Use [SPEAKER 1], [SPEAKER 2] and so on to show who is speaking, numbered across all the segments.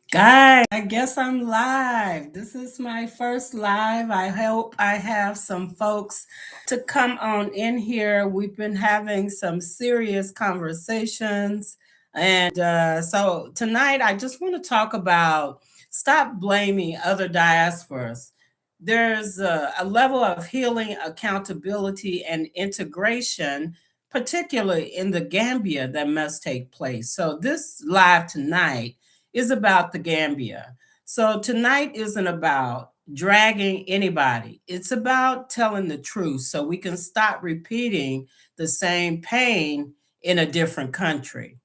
[SPEAKER 1] Guys, I guess I'm live. This is my first live. I hope I have some folks to come on in here. We've been having some serious conversations. And so tonight, I just want to talk about stop blaming other diasporas. There's a level of healing, accountability, and integration, particularly in the Gambia, that must take place. So, this live tonight is about the Gambia. So tonight isn't about dragging anybody. It's about telling the truth so we can stop repeating the same pain in a different country.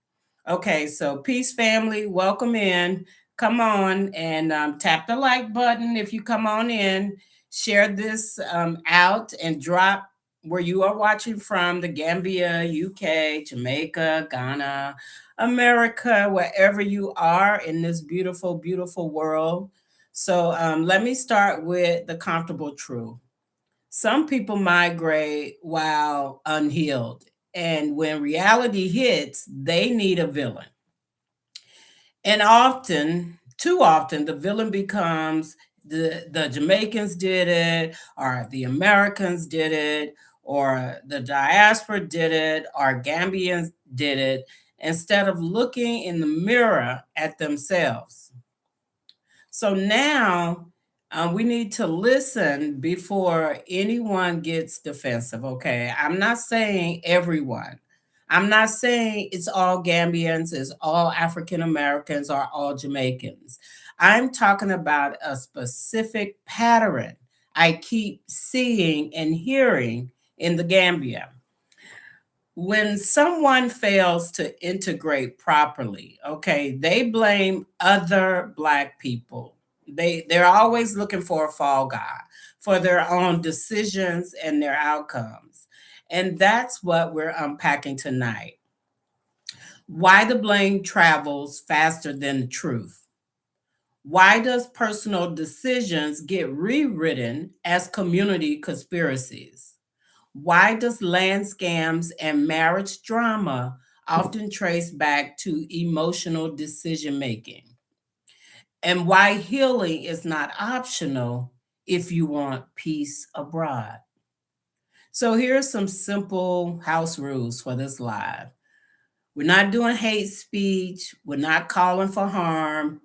[SPEAKER 1] Okay, so peace family, welcome in. Come on and tap the like button if you come on in. Share this out and drop where you are watching from the Gambia, UK, Jamaica, Ghana, America, wherever you are in this beautiful, beautiful world. So let me start with the comfortable truth. Some people migrate while unhealed. And when reality hits, they need a villain. And often, too often, the villain becomes the Jamaicans did it, or the Americans did it, or the diaspora did it, or Gambians did it, instead of looking in the mirror at themselves. So now we need to listen before anyone gets defensive. Okay. I'm not saying everyone. I'm not saying it's all Gambians, it's all African Americans, or all Jamaicans. I'm talking about a specific pattern I keep seeing and hearing in the Gambia. When someone fails to integrate properly, okay, they blame other Black people. They're always looking for a fall guy for their own decisions and their outcomes. And that's what we're unpacking tonight. Why the blame travels faster than the truth. Why does personal decisions get rewritten as community conspiracies? Why does land scams and marriage drama often trace back to emotional decision making? And why healing is not optional if you want peace abroad. So here's some simple house rules for this live. We're not doing hate speech, we're not calling for harm.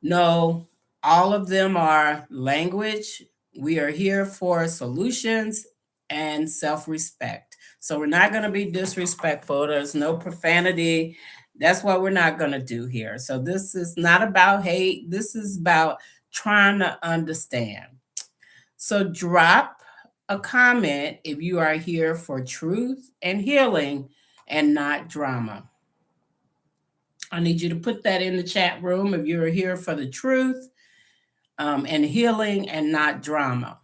[SPEAKER 1] No, all of them are language. We are here for solutions and self respect. So we're not going to be disrespectful. There's no profanity. That's what we're not going to do here. So this is not about hate. This is about trying to understand. So drop a comment if you are here for truth and healing and not drama. I need you to put that in the chat room if you're here for the truth and healing and not drama.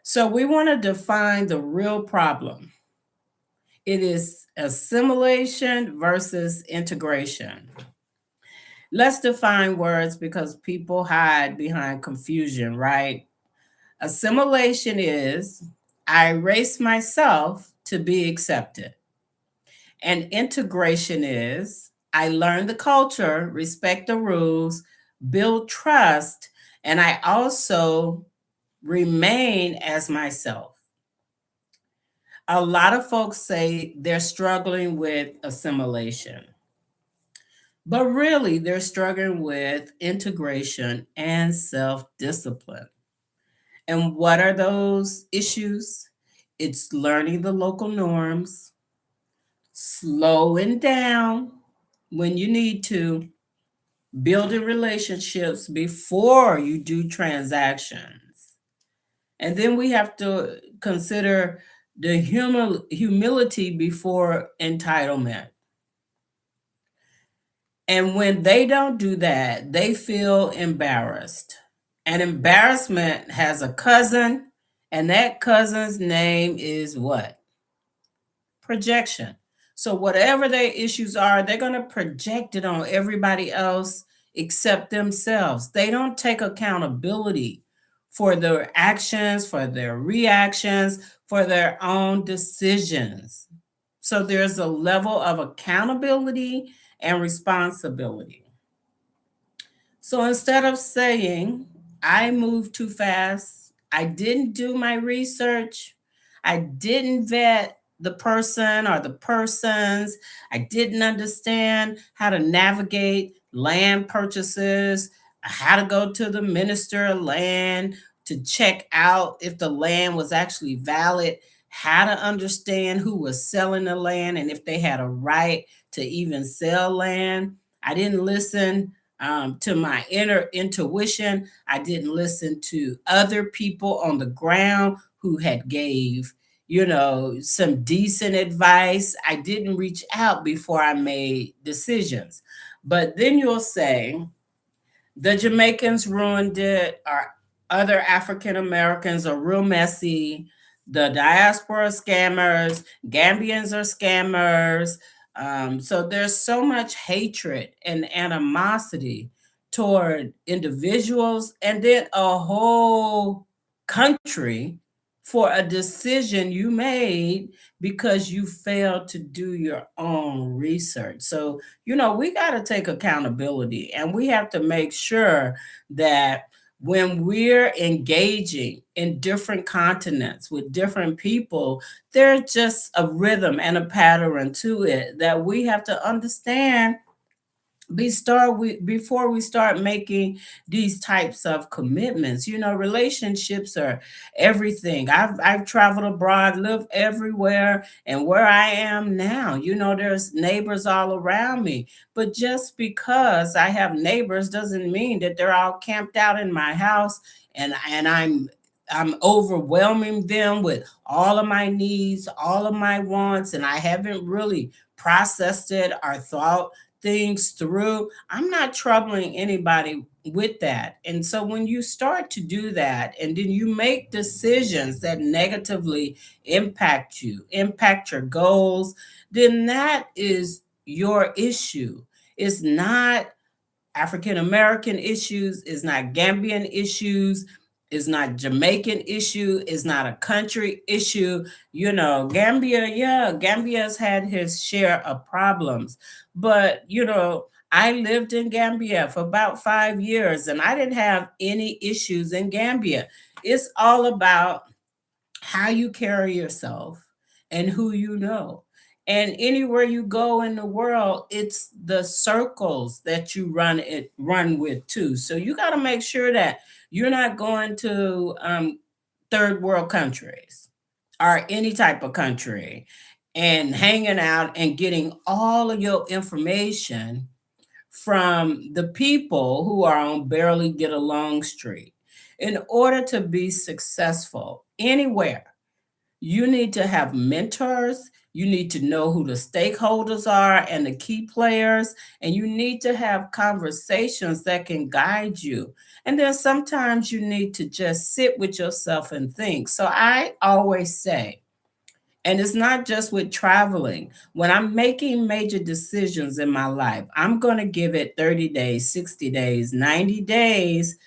[SPEAKER 1] So we want to define the real problem. It is assimilation versus integration. Let's define words because people hide behind confusion, right? Assimilation is I erase myself to be accepted. And integration is I learn the culture, respect the rules, build trust, and I also remain as myself. A lot of folks say they're struggling with assimilation, but really they're struggling with integration and self discipline. And what are those issues? It's learning the local norms, slowing down when you need to, building relationships before you do transactions. And then we have to consider the humility before entitlement. And when they don't do that, they feel embarrassed. And embarrassment has a cousin, and that cousin's name is what? Projection. So, whatever their issues are, they're going to project it on everybody else except themselves. They don't take accountability for their actions, for their reactions, for their own decisions. So, there's a level of accountability and responsibility. So instead of saying, I moved too fast, I didn't do my research, I didn't vet the person or the persons, I didn't understand how to navigate land purchases, how to go to the minister of land to check out if the land was actually valid, how to understand who was selling the land and if they had a right to even sell land. I didn't listen to my inner intuition. I didn't listen to other people on the ground who had gave, some decent advice. I didn't reach out before I made decisions. But then you'll say, the Jamaicans ruined it, or other African Americans are real messy. The diaspora scammers, Gambians are scammers. So there's so much hatred and animosity toward individuals and then a whole country for a decision you made because you failed to do your own research. So we got to take accountability and we have to make sure that when we're engaging in different continents with different people, there's just a rhythm and a pattern to it that we have to understand before we start making these types of commitments. Relationships are everything. I've traveled abroad, lived everywhere, and where I am now, there's neighbors all around me. But just because I have neighbors doesn't mean that they're all camped out in my house and I'm overwhelming them with all of my needs, all of my wants, and I haven't really processed it or thought things through. I'm not troubling anybody with that. And so when you start to do that, and then you make decisions that negatively impact your goals, then that is your issue. It's not African American issues, is not Gambian issues, is not Jamaican issue, is not a country issue. Gambia, yeah, Gambia's had his share of problems. But, I lived in Gambia for about 5 years and I didn't have any issues in Gambia. It's all about how you carry yourself and who you know. And anywhere you go in the world, it's the circles that you run with too. So you got to make sure that you're not going to third world countries or any type of country and hanging out and getting all of your information from the people who are on barely get along street. In order to be successful anywhere, you need to have mentors. You need to know who the stakeholders are and the key players. And you need to have conversations that can guide you. And then sometimes you need to just sit with yourself and think. So I always say, and it's not just with traveling. When I'm making major decisions in my life, I'm going to give it 30 days, 60 days, 90 days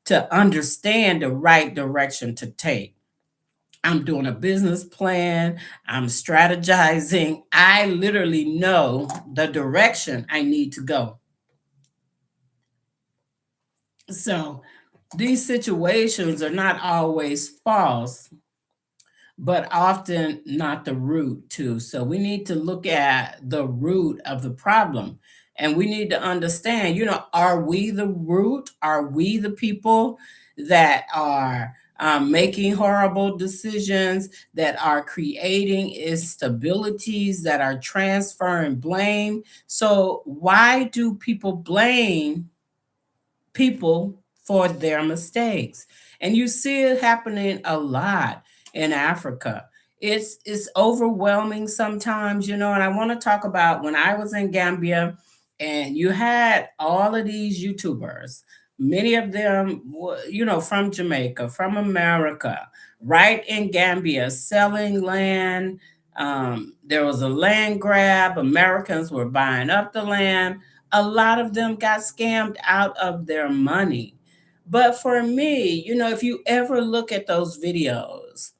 [SPEAKER 1] to understand the right direction to take. I'm doing a business plan. I'm strategizing. I literally know the direction I need to go. So these situations are not always false, but often not the root too. So we need to look at the root of the problem. And we need to understand, are we the root? Are we the people that are making horrible decisions, that are creating instabilities, that are transferring blame? So why do people blame people for their mistakes? And you see it happening a lot in Africa. It's overwhelming sometimes, and I want to talk about when I was in Gambia and you had all of these YouTubers, many of them from Jamaica, from America, right in Gambia, selling land. There was a land grab. Americans were buying up the land. A lot of them got scammed out of their money. But for me, if you ever look at those videos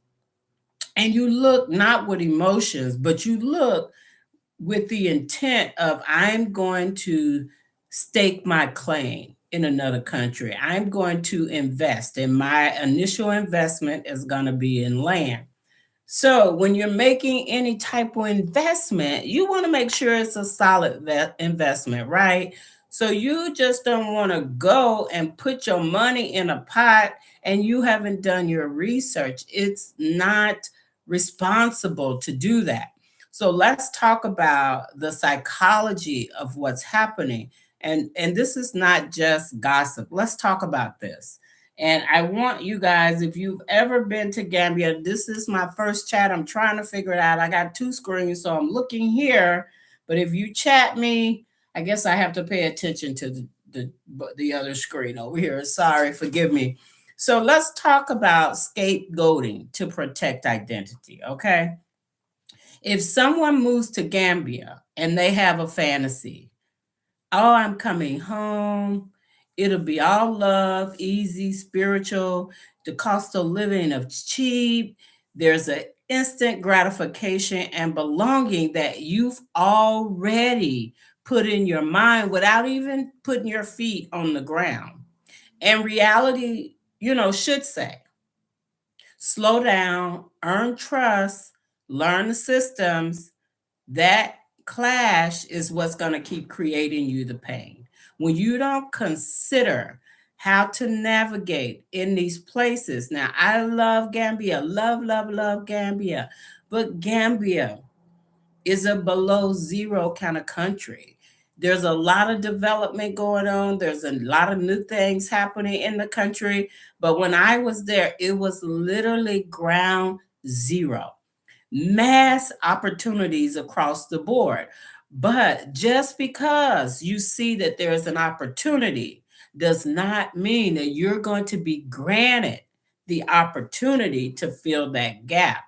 [SPEAKER 1] and you look not with emotions, but you look with the intent of, I'm going to stake my claim in another country. I'm going to invest, and my initial investment is going to be in land. So when you're making any type of investment, you want to make sure it's a solid investment, right? So you just don't want to go and put your money in a pot and you haven't done your research. It's not responsible to do that. So let's talk about the psychology of what's happening. And this is not just gossip. Let's talk about this. And I want you guys, if you've ever been to Gambia, this is my first chat. I'm trying to figure it out. I got two screens, so I'm looking here. But if you chat me, I guess I have to pay attention to the other screen over here. Sorry, forgive me. So let's talk about scapegoating to protect identity, okay? If someone moves to Gambia and they have a fantasy, oh, I'm coming home. It'll be all love, easy, spiritual. The cost of living is cheap. There's an instant gratification and belonging that you've already put in your mind without even putting your feet on the ground. And reality, should say, slow down, earn trust, learn the systems. That clash is what's going to keep creating you the pain. When you don't consider how to navigate in these places. Now, I love Gambia, love, love, love Gambia, but Gambia is a below zero kind of country. There's a lot of development going on. There's a lot of new things happening in the country. But when I was there, it was literally ground zero, mass opportunities across the board. But just because you see that there's an opportunity does not mean that you're going to be granted the opportunity to fill that gap.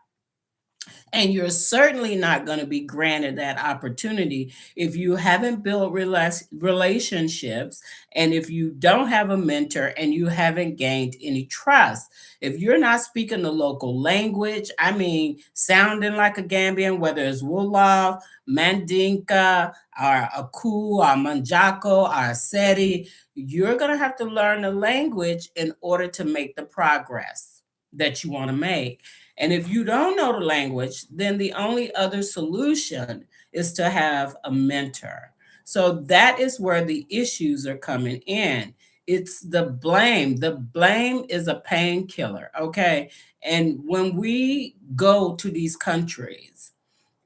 [SPEAKER 1] And you're certainly not going to be granted that opportunity if you haven't built relationships and if you don't have a mentor and you haven't gained any trust. If you're not speaking the local language, I mean, sounding like a Gambian, whether it's Wolof, Mandinka, or Aku, or Manjako, or Seti, you're going to have to learn the language in order to make the progress that you want to make. And if you don't know the language, then the only other solution is to have a mentor. So that is where the issues are coming in. It's the blame. The blame is a painkiller, okay? And when we go to these countries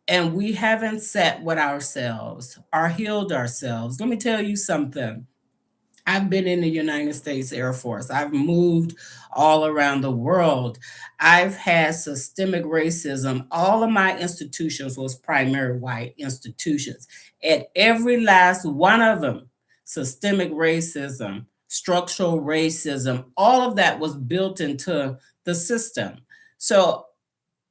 [SPEAKER 1] and we haven't sat with ourselves or healed ourselves, let me tell you something. I've been in the United States Air Force. I've moved all around the world. I've had systemic racism. All of my institutions was primary white institutions. At every last one of them, systemic racism, structural racism, all of that was built into the system. So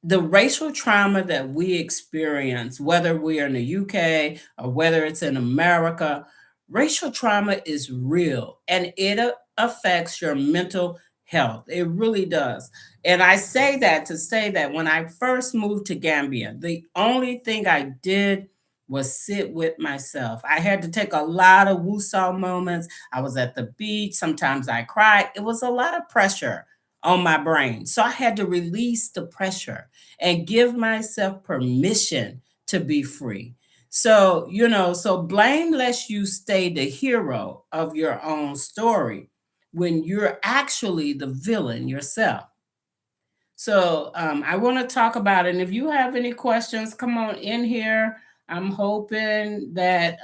[SPEAKER 1] the racial trauma that we experience, whether we are in the UK or whether it's in America, racial trauma is real and it affects your mental health. It really does. And I say that to say that when I first moved to Gambia, the only thing I did was sit with myself. I had to take a lot of woosah moments. I was at the beach. Sometimes I cried. It was a lot of pressure on my brain. So I had to release the pressure and give myself permission to be free. So, so blame lets you stay the hero of your own story when you're actually the villain yourself. So, I want to talk about it. And if you have any questions, come on in here. I'm hoping that,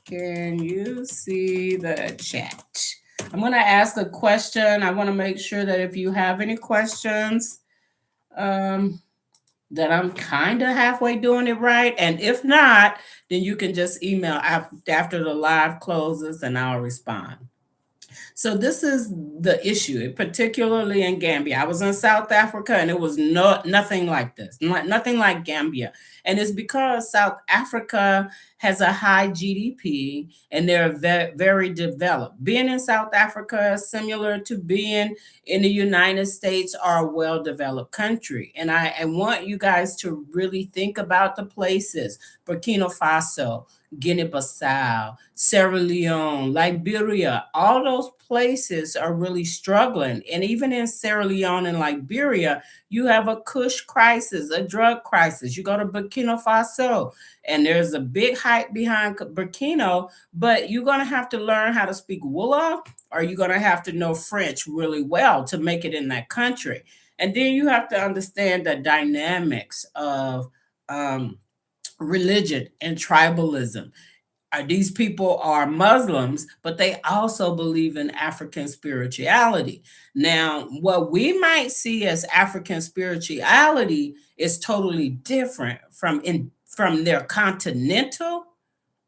[SPEAKER 1] can you see the chat? I'm going to ask a question. I want to make sure that if you have any questions, that I'm kind of halfway doing it right. And if not, then you can just email after the live closes and I'll respond. So this is the issue, particularly in Gambia. I was in South Africa and it was nothing like this, nothing like Gambia. And it's because South Africa has a high GDP and they're very developed. Being in South Africa is similar to being in the United States or a well-developed country. And I want you guys to really think about the places: Burkina Faso, Guinea-Bissau, Sierra Leone, Liberia, all those places are really struggling. And even in Sierra Leone and Liberia, you have a Kush crisis, a drug crisis. You go to Burkina Faso, and there's a big hype behind Burkina, but you're going to have to learn how to speak Wolof, or you're going to have to know French really well to make it in that country. And then you have to understand the dynamics of um, religion and tribalism. These people are Muslims, but they also believe in African spirituality. Now, what we might see as African spirituality is totally different from their continental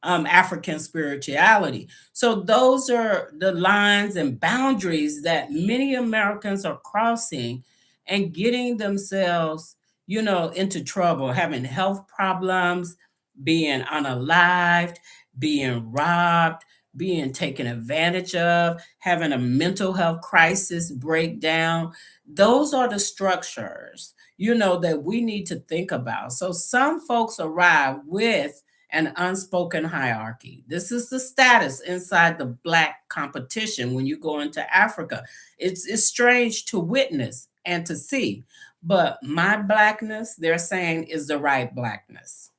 [SPEAKER 1] African spirituality. So those are the lines and boundaries that many Americans are crossing and getting themselves, into trouble, having health problems, being unalived, being robbed, being taken advantage of, having a mental health crisis breakdown. Those are the structures, that we need to think about. So some folks arrive with an unspoken hierarchy. This is the status inside the Black competition when you go into Africa. It's strange to witness and to see, but my Blackness, they're saying, is the right Blackness.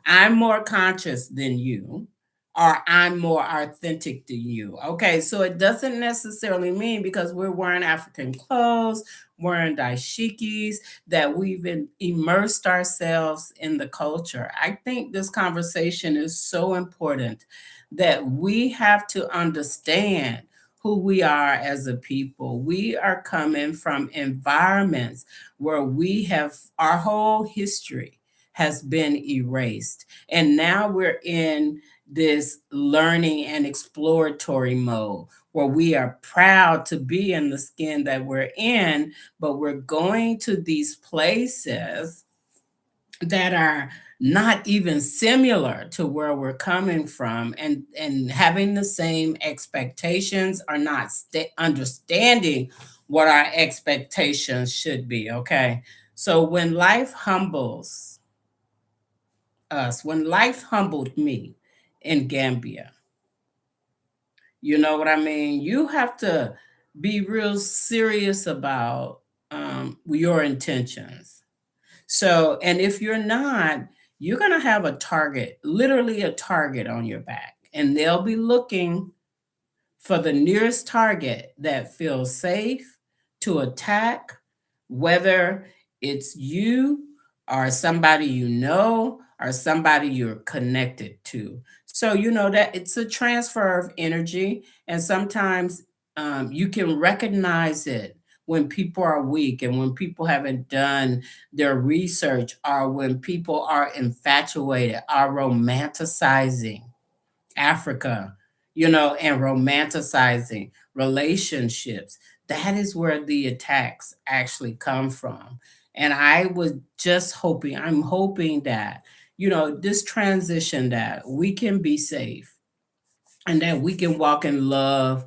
[SPEAKER 1] I'm more conscious than you, or I'm more authentic than you. Okay, so it doesn't necessarily mean because we're wearing African clothes, wearing dashikis, that we've immersed ourselves in the culture. I think this conversation is so important that we have to understand who we are as a people. We are coming from environments where we have our whole history has been erased. And now we're in this learning and exploratory mode where we are proud to be in the skin that we're in, but we're going to these places that are not even similar to where we're coming from, and having the same expectations, or not understanding what our expectations should be. Okay, so when life humbled me in Gambia, you know what I mean? You have to be real serious about your intentions. So, and if you're not, you're going to have a target, literally a target on your back, and they'll be looking for the nearest target that feels safe to attack, whether it's you or somebody you know or somebody you're connected to. So, you know that it's a transfer of energy, and sometimes you can recognize it when people are weak and when people haven't done their research, or when people are infatuated, are romanticizing Africa, and romanticizing relationships. That is where the attacks actually come from. And I'm hoping that, this transition, that we can be safe and that we can walk in love,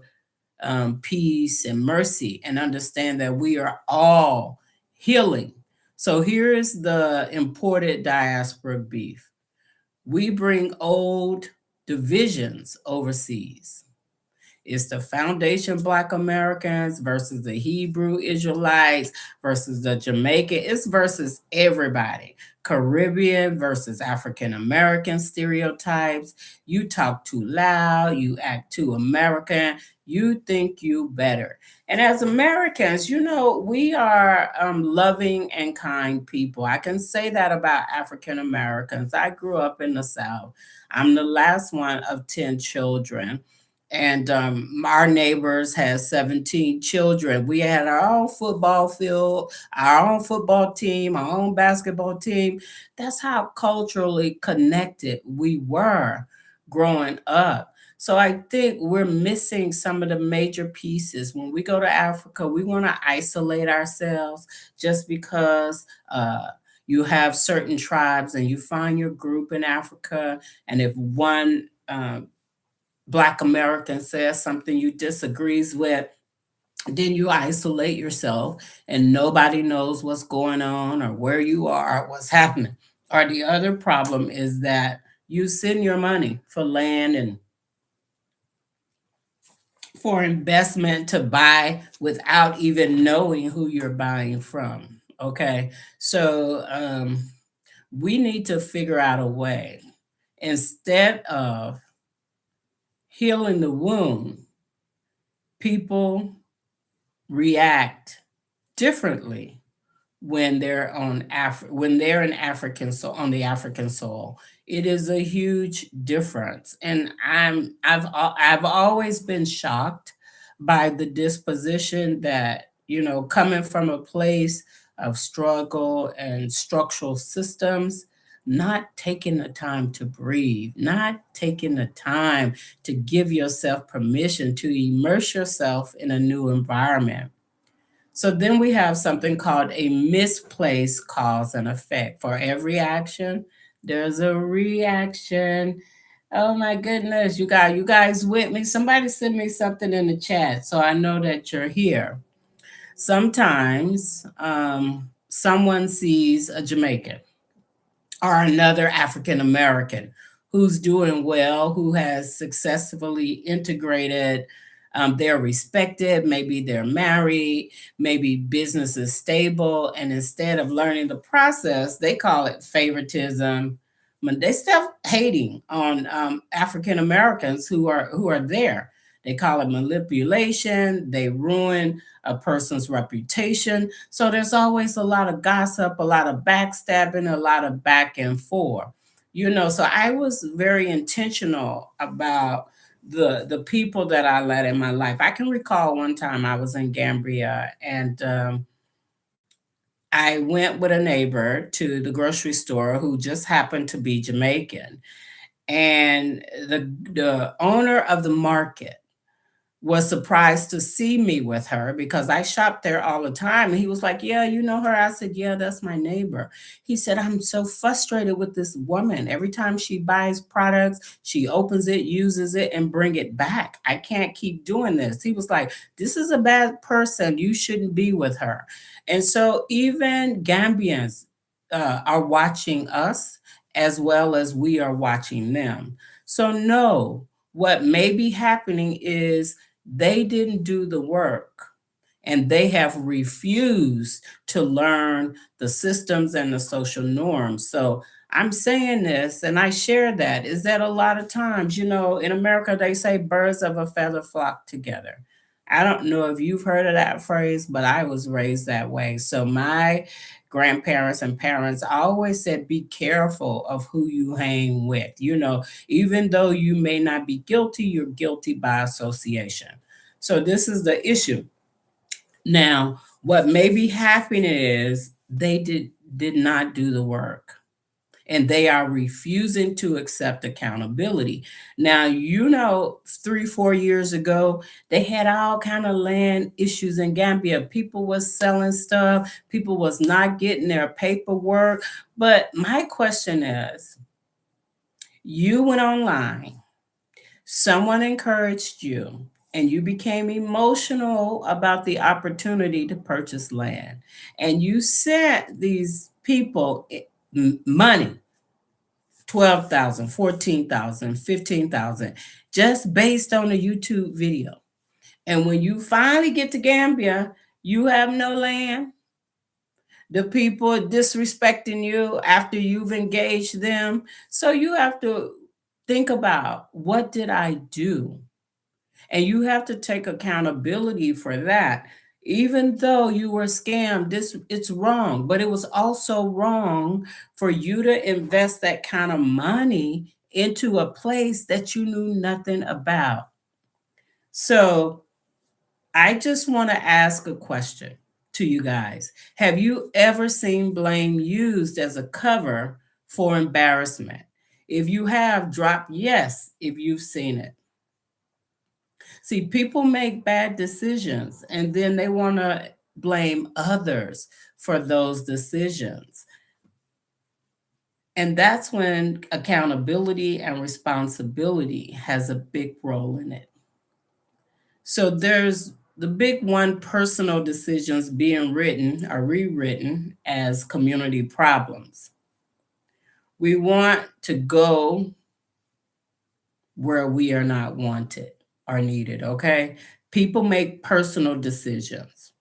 [SPEAKER 1] peace, and mercy, and understand that we are all healing. So here's the imported diaspora beef: we bring old divisions overseas. It's the foundation Black Americans versus the Hebrew Israelites versus the Jamaican. It's versus everybody. Caribbean versus African American stereotypes. You talk too loud. You act too American. You think you better. And as Americans, we are loving and kind people. I can say that about African Americans. I grew up in the South. I'm the last one of 10 children, and our neighbors had 17 children. We had our own football field, our own football team, our own basketball team. That's how culturally connected we were growing up. So I think we're missing some of the major pieces. When we go to Africa, we want to isolate ourselves just because you have certain tribes and you find your group in Africa. And if one Black American says something you disagrees with, then you isolate yourself and nobody knows what's going on or where you are or what's happening. Or the other problem is that You send your money for land and for investment to buy without even knowing who you're buying from. Okay. So we need to figure out a way instead of healing the wound, people react differently when they're in African soil on the African soil. It is a huge difference, and I've always been shocked by the disposition that coming from a place of struggle and structural systems, not taking the time to breathe, not taking the time to give yourself permission to immerse yourself in a new environment. So then we have something called a misplaced cause and effect. For every action, there's a reaction. Oh my goodness, you guys with me? Somebody send me something in the chat so I know that you're here. Sometimes someone sees a Jamaican or another African American who's doing well, who has successfully integrated. They're respected, maybe they're married, maybe business is stable, and instead of learning the process, they call it favoritism. They still hating on African Americans who are there. They call it manipulation. They ruin a person's reputation. So there's always a lot of gossip, a lot of backstabbing, a lot of back and forth. So I was very intentional about the people that I let in my life. I can recall one time I was in Gambia, and I went with a neighbor to the grocery store who just happened to be Jamaican. And the owner of the market was surprised to see me with her because I shop there all the time. And he was like, "Yeah, you know her?" I said, "Yeah, that's my neighbor." He said, "I'm so frustrated with this woman. Every time she buys products, she opens it, uses it, and bring it back. I can't keep doing this." He was like, "This is a bad person. You shouldn't be with her." And so even Gambians are watching us as well as we are watching them. So no, what may be happening is they didn't do the work and they have refused to learn the systems and the social norms. So I'm saying this and I share that is that a lot of times, in America, they say birds of a feather flock together. I don't know if you've heard of that phrase, but I was raised that way. So my grandparents and parents always said, be careful of who you hang with. Even though you may not be guilty, you're guilty by association. So this is the issue. Now, what may be happening is they did not do the work and they are refusing to accept accountability. Now, 3 4 years ago, they had all kind of land issues in Gambia. People was selling stuff, people was not getting their paperwork. But my question is, you went online, someone encouraged you, and you became emotional about the opportunity to purchase land. And you sent these people money, 12,000, 14,000, 15,000, just based on a YouTube video. And when you finally get to Gambia, you have no land. The people are disrespecting you after you've engaged them. So you have to think about, what did I do? And you have to take accountability for that. Even though you were scammed, it's wrong. But it was also wrong for you to invest that kind of money into a place that you knew nothing about. So I just want to ask a question to you guys. Have you ever seen blame used as a cover for embarrassment? If you have, drop yes if you've seen it. See, people make bad decisions and then they want to blame others for those decisions. And that's when accountability and responsibility has a big role in it. So there's the big one, personal decisions being written or rewritten as community problems. We want to go where we are not wanted or needed, okay? People make personal decisions.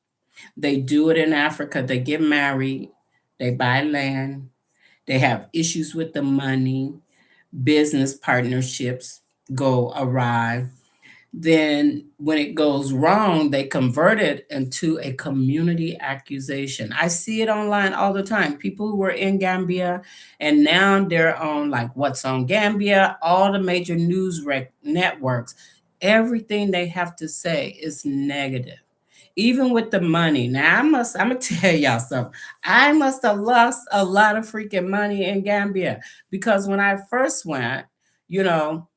[SPEAKER 1] They do it in Africa. They get married, they buy land, they have issues with the money, business partnerships go awry. Then, when it goes wrong, they convert it into a community accusation. I see it online all the time. People who were in Gambia and now they're on like What's on Gambia, all the major news networks. Everything they have to say is negative, even with the money. Now I'm gonna tell y'all something. I must have lost a lot of freaking money in Gambia because when I first went, you know,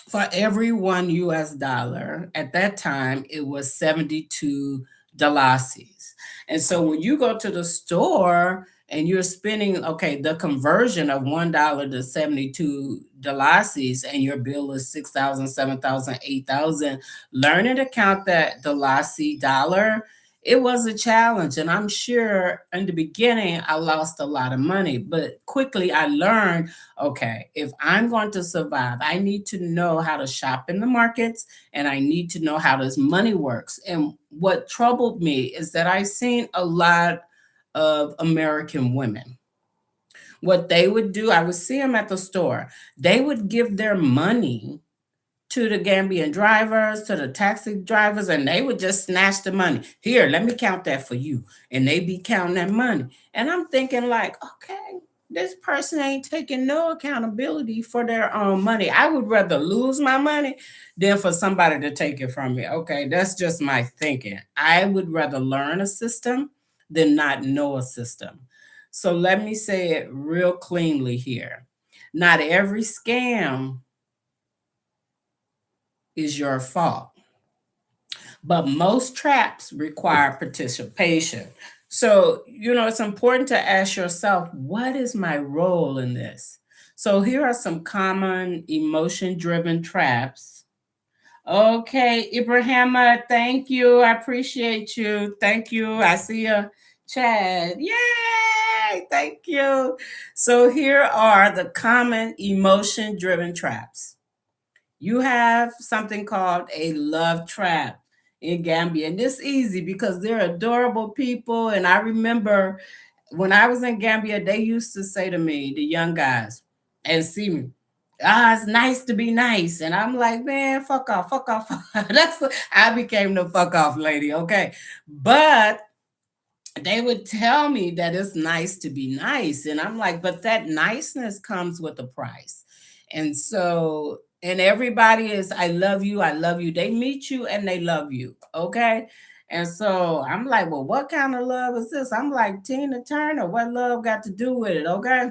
[SPEAKER 1] for every $1 at that time, it was 72 dolasis. And so when you go to the store and you're spending, okay, the conversion of $1 to 72 dolasis and your bill is 6,000, 7,000, 8,000, learning to count that dalasi dollar, it was a challenge. And I'm sure in the beginning, I lost a lot of money, but quickly I learned, okay, if I'm going to survive, I need to know how to shop in the markets and I need to know how this money works. And what troubled me is that I seen a lot of American women. What they would do, I would see them at the store. They would give their money to the Gambian drivers, to the taxi drivers, and they would just snatch the money. Here, let me count that for you. And they be counting that money. And I'm thinking, like, okay, this person ain't taking no accountability for their own money. I would rather lose my money than for somebody to take it from me. Okay, that's just my thinking. I would rather learn a system than not know a system. So let me say it real cleanly here. Not every scam is your fault, but most traps require participation. So, it's important to ask yourself, what is my role in this? So, here are some common emotion driven traps. Okay, Ibrahima, thank you. I appreciate you. Thank you. I see you, Chad. Yay! Thank you. So, here are the common emotion driven traps. You have something called a love trap in Gambia. And this easy because they're adorable people. And I remember when I was in Gambia, they used to say to me, the young guys, and see me, it's nice to be nice. And I'm like, man, fuck off, fuck off. I became the fuck off lady, okay? But they would tell me that it's nice to be nice. And I'm like, but that niceness comes with a price. And so, and everybody is, I love you, I love you. They meet you and they love you. Okay. And so I'm like, well, what kind of love is this? I'm like, Tina Turner, what love got to do with it? Okay.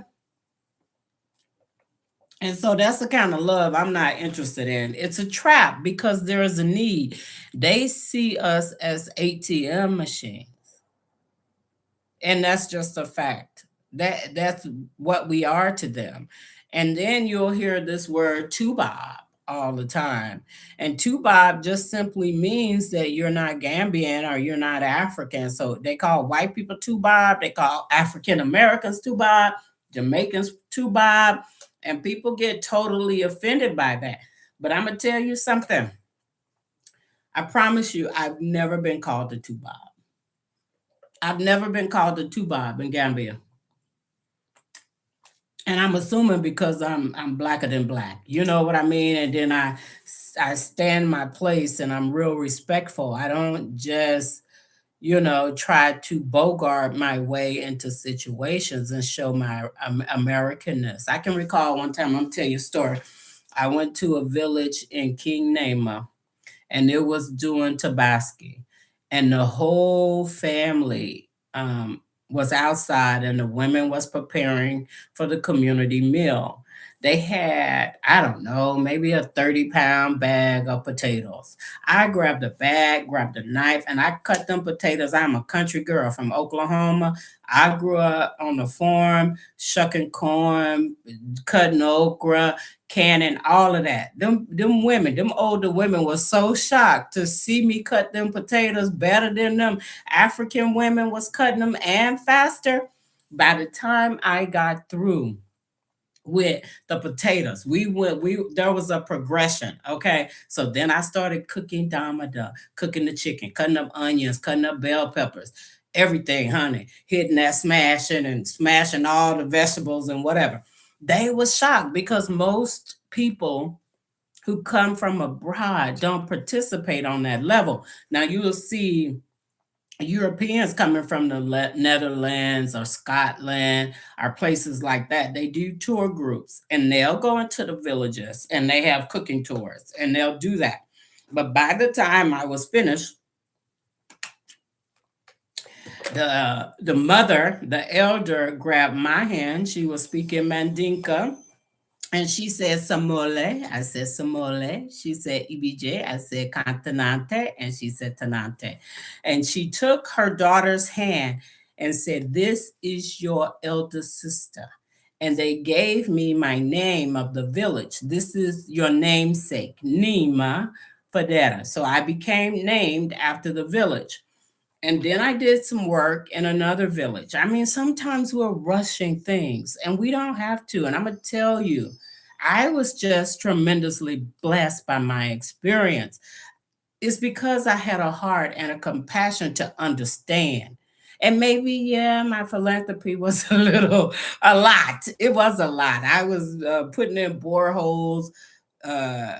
[SPEAKER 1] And so that's the kind of love I'm not interested in. It's a trap because there is a need. They see us as ATM machines. And that's just a fact. That's what we are to them. And then you'll hear this word tubob all the time. And tubob just simply means that you're not Gambian or you're not African. So they call white people tubob, they call African Americans tubob, Jamaicans tubob, and people get totally offended by that. But I'm gonna tell you something. I promise you, I've never been called a tubob. I've never been called a tubob in Gambia. And I'm assuming because I'm blacker than black. You know what I mean? And then I stand my place and I'm real respectful. I don't just, try to bogart my way into situations and show my Americanness. I can recall one time, I'm gonna tell you a story. I went to a village in King Nama and it was doing Tabaski, and the whole family was outside, and the women was preparing for the community meal. They had, I don't know, maybe a 30-pound bag of potatoes. I grabbed the bag, grabbed the knife, and I cut them potatoes. I'm a country girl from Oklahoma. I grew up on the farm, shucking corn, cutting okra, canning, all of that. Them women, them older women were so shocked to see me cut them potatoes better than them African women was cutting them and faster. By the time I got through, with the potatoes. We there was a progression. Okay. So then I started cooking damada, cooking the chicken, cutting up onions, cutting up bell peppers, everything, honey, hitting that smashing and smashing all the vegetables and whatever. They was shocked because most people who come from abroad don't participate on that level. Now you will see Europeans coming from the Netherlands or Scotland or places like that. They do tour groups and they'll go into the villages and they have cooking tours and they'll do that. But by the time I was finished, the mother, the elder, grabbed my hand. She was speaking Mandinka. And she said Samole. I said Samole. She said Ibije. I said Cantanante. And she said Tanante. And she took her daughter's hand and said, "This is your elder sister." And they gave me my name of the village. "This is your namesake, Nima Fadera." So I became named after the village. And then I did some work in another village. I mean, sometimes we're rushing things and we don't have to. And I'm going to tell you, I was just tremendously blessed by my experience. It's because I had a heart and a compassion to understand. And maybe, yeah, my philanthropy was a lot. It was a lot. I was putting in boreholes, uh,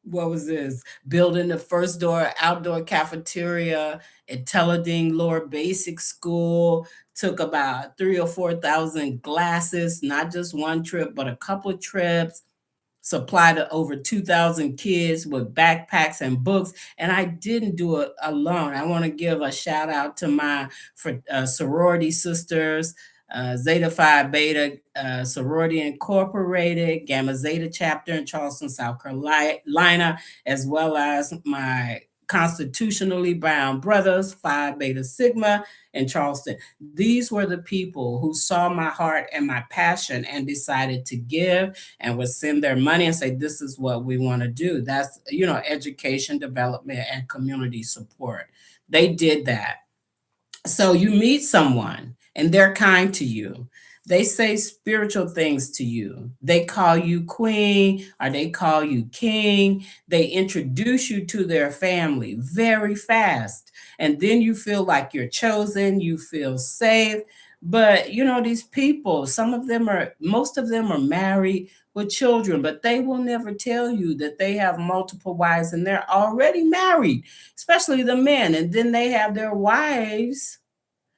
[SPEAKER 1] what was this? Building the first door outdoor cafeteria at Teleding Lower Basic School. Took about 3 or 4 thousand glasses, not just one trip, but a couple of trips. Supplied to over 2,000 kids with backpacks and books. And I didn't do it alone. I want to give a shout out to my sorority sisters, Zeta Phi Beta Sorority Incorporated, Gamma Zeta chapter in Charleston, South Carolina, as well as my constitutionally bound brothers, Phi Beta Sigma in Charleston. These were the people who saw my heart and my passion and decided to give and would send their money and say, "This is what we want to do." That's, education, development, and community support. They did that. So you meet someone and they're kind to you. They say spiritual things to you. They call you queen or they call you king. They introduce you to their family very fast. And then you feel like you're chosen, you feel safe. But these people, most of them are married with children, but they will never tell you that they have multiple wives and they're already married, especially the men. And then they have their wives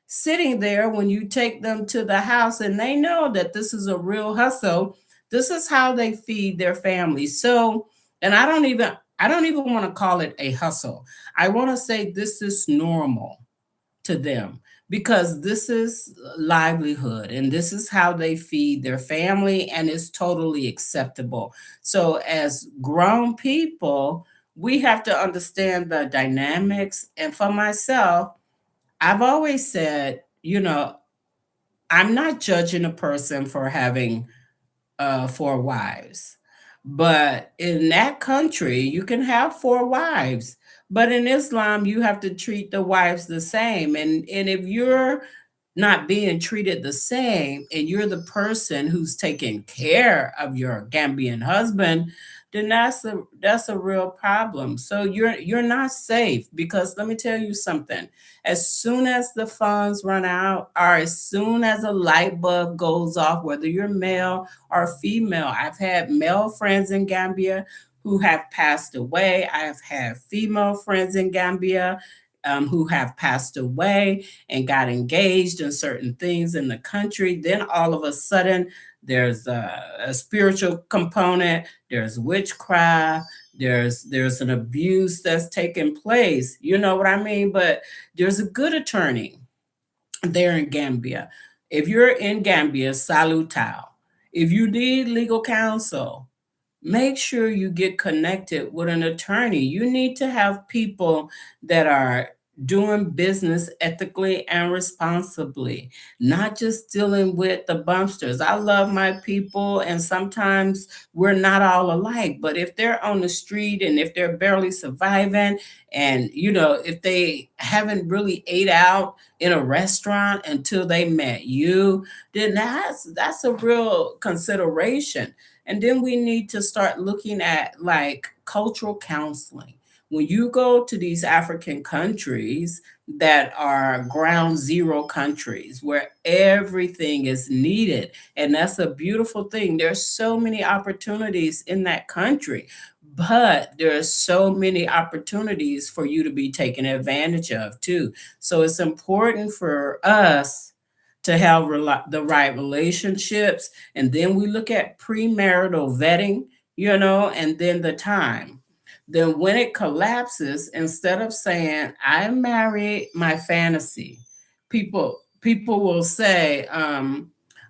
[SPEAKER 1] sitting there when you take them to the house and they know that this is a real hustle. This is how they feed their family. So, and I don't even want to call it a hustle. I want to say this is normal to them because this is livelihood and this is how they feed their family and it's totally acceptable. So as grown people, we have to understand the dynamics. And for myself, I've always said, I'm not judging a person for having 4 wives. But in that country, you can have 4 wives. But in Islam, you have to treat the wives the same. And if you're not being treated the same and you're the person who's taking care of your Gambian husband, then that's a real problem. So you're not safe because let me tell you something. As soon as the funds run out or as soon as a light bulb goes off, whether you're male or female, I've had male friends in Gambia who have passed away. I've had female friends in Gambia who have passed away and got engaged in certain things in the country. Then all of a sudden, there's a spiritual component, there's witchcraft, there's an abuse that's taking place. You know what I mean? But there's a good attorney there in Gambia. If you're in Gambia, salutao. If you need legal counsel, make sure you get connected with an attorney. You need to have people that are doing business ethically and responsibly, not just dealing with the bumpsters. I love my people, and sometimes we're not all alike, but if they're on the street and if they're barely surviving, and if they haven't really ate out in a restaurant until they met you, then that's a real consideration. And then we need to start looking at like cultural counseling. When you go to these African countries that are ground zero countries where everything is needed, and that's a beautiful thing. There's so many opportunities in that country, but there's so many opportunities for you to be taken advantage of too. So it's important for us to have the right relationships, and then we look at premarital vetting, and then the time. Then when it collapses, instead of saying I married my fantasy, people will say,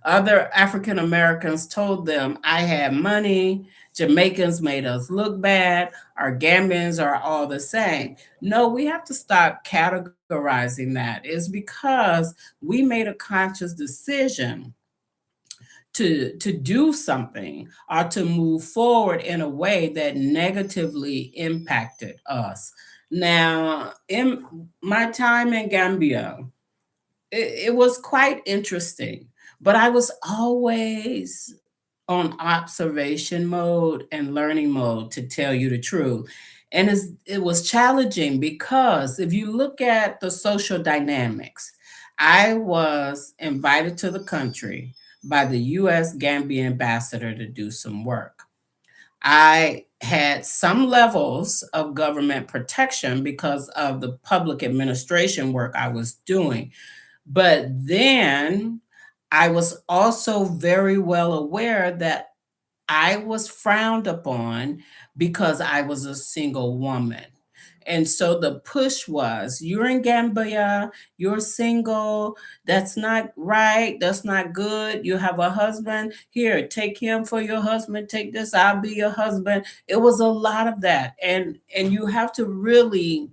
[SPEAKER 1] other African Americans told them I had money, Jamaicans made us look bad, our Gambians are all the same. No, we have to stop categorizing that. It's because we made a conscious decision to do something or to move forward in a way that negatively impacted us. Now, in my time in Gambia, it was quite interesting, but I was always on observation mode and learning mode, to tell you the truth. And it was challenging because if you look at the social dynamics, I was invited to the country by the US Gambia ambassador to do some work. I had some levels of government protection because of the public administration work I was doing. But then I was also very well aware that I was frowned upon because I was a single woman. And so the push was, you're in Gambia, you're single, that's not right, that's not good. You have a husband, here, take him for your husband, take this, I'll be your husband. It was a lot of that. And you have to really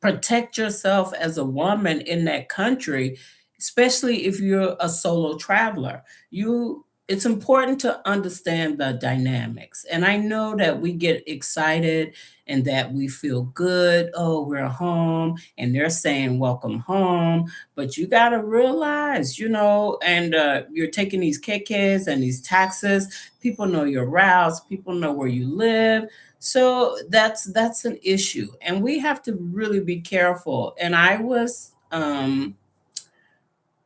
[SPEAKER 1] protect yourself as a woman in that country, especially if you're a solo traveler. You It's important to understand the dynamics. And I know that we get excited and that we feel good. Oh, we're home and they're saying welcome home. But you got to realize, and you're taking these kekes and these taxes. People know your routes, people know where you live, so that's an issue, and we have to really be careful. And I was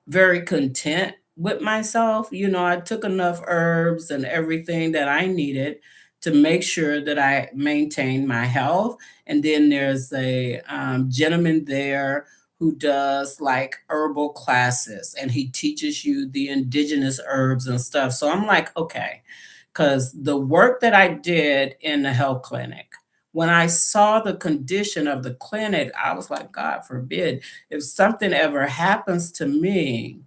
[SPEAKER 1] very content with myself. I took enough herbs and everything that I needed to make sure that I maintained my health. And then there's a gentleman there who does like herbal classes, and he teaches you the indigenous herbs and stuff. So I'm like, okay, because the work that I did in the health clinic, when I saw the condition of the clinic, I was like, God forbid, if something ever happens to me,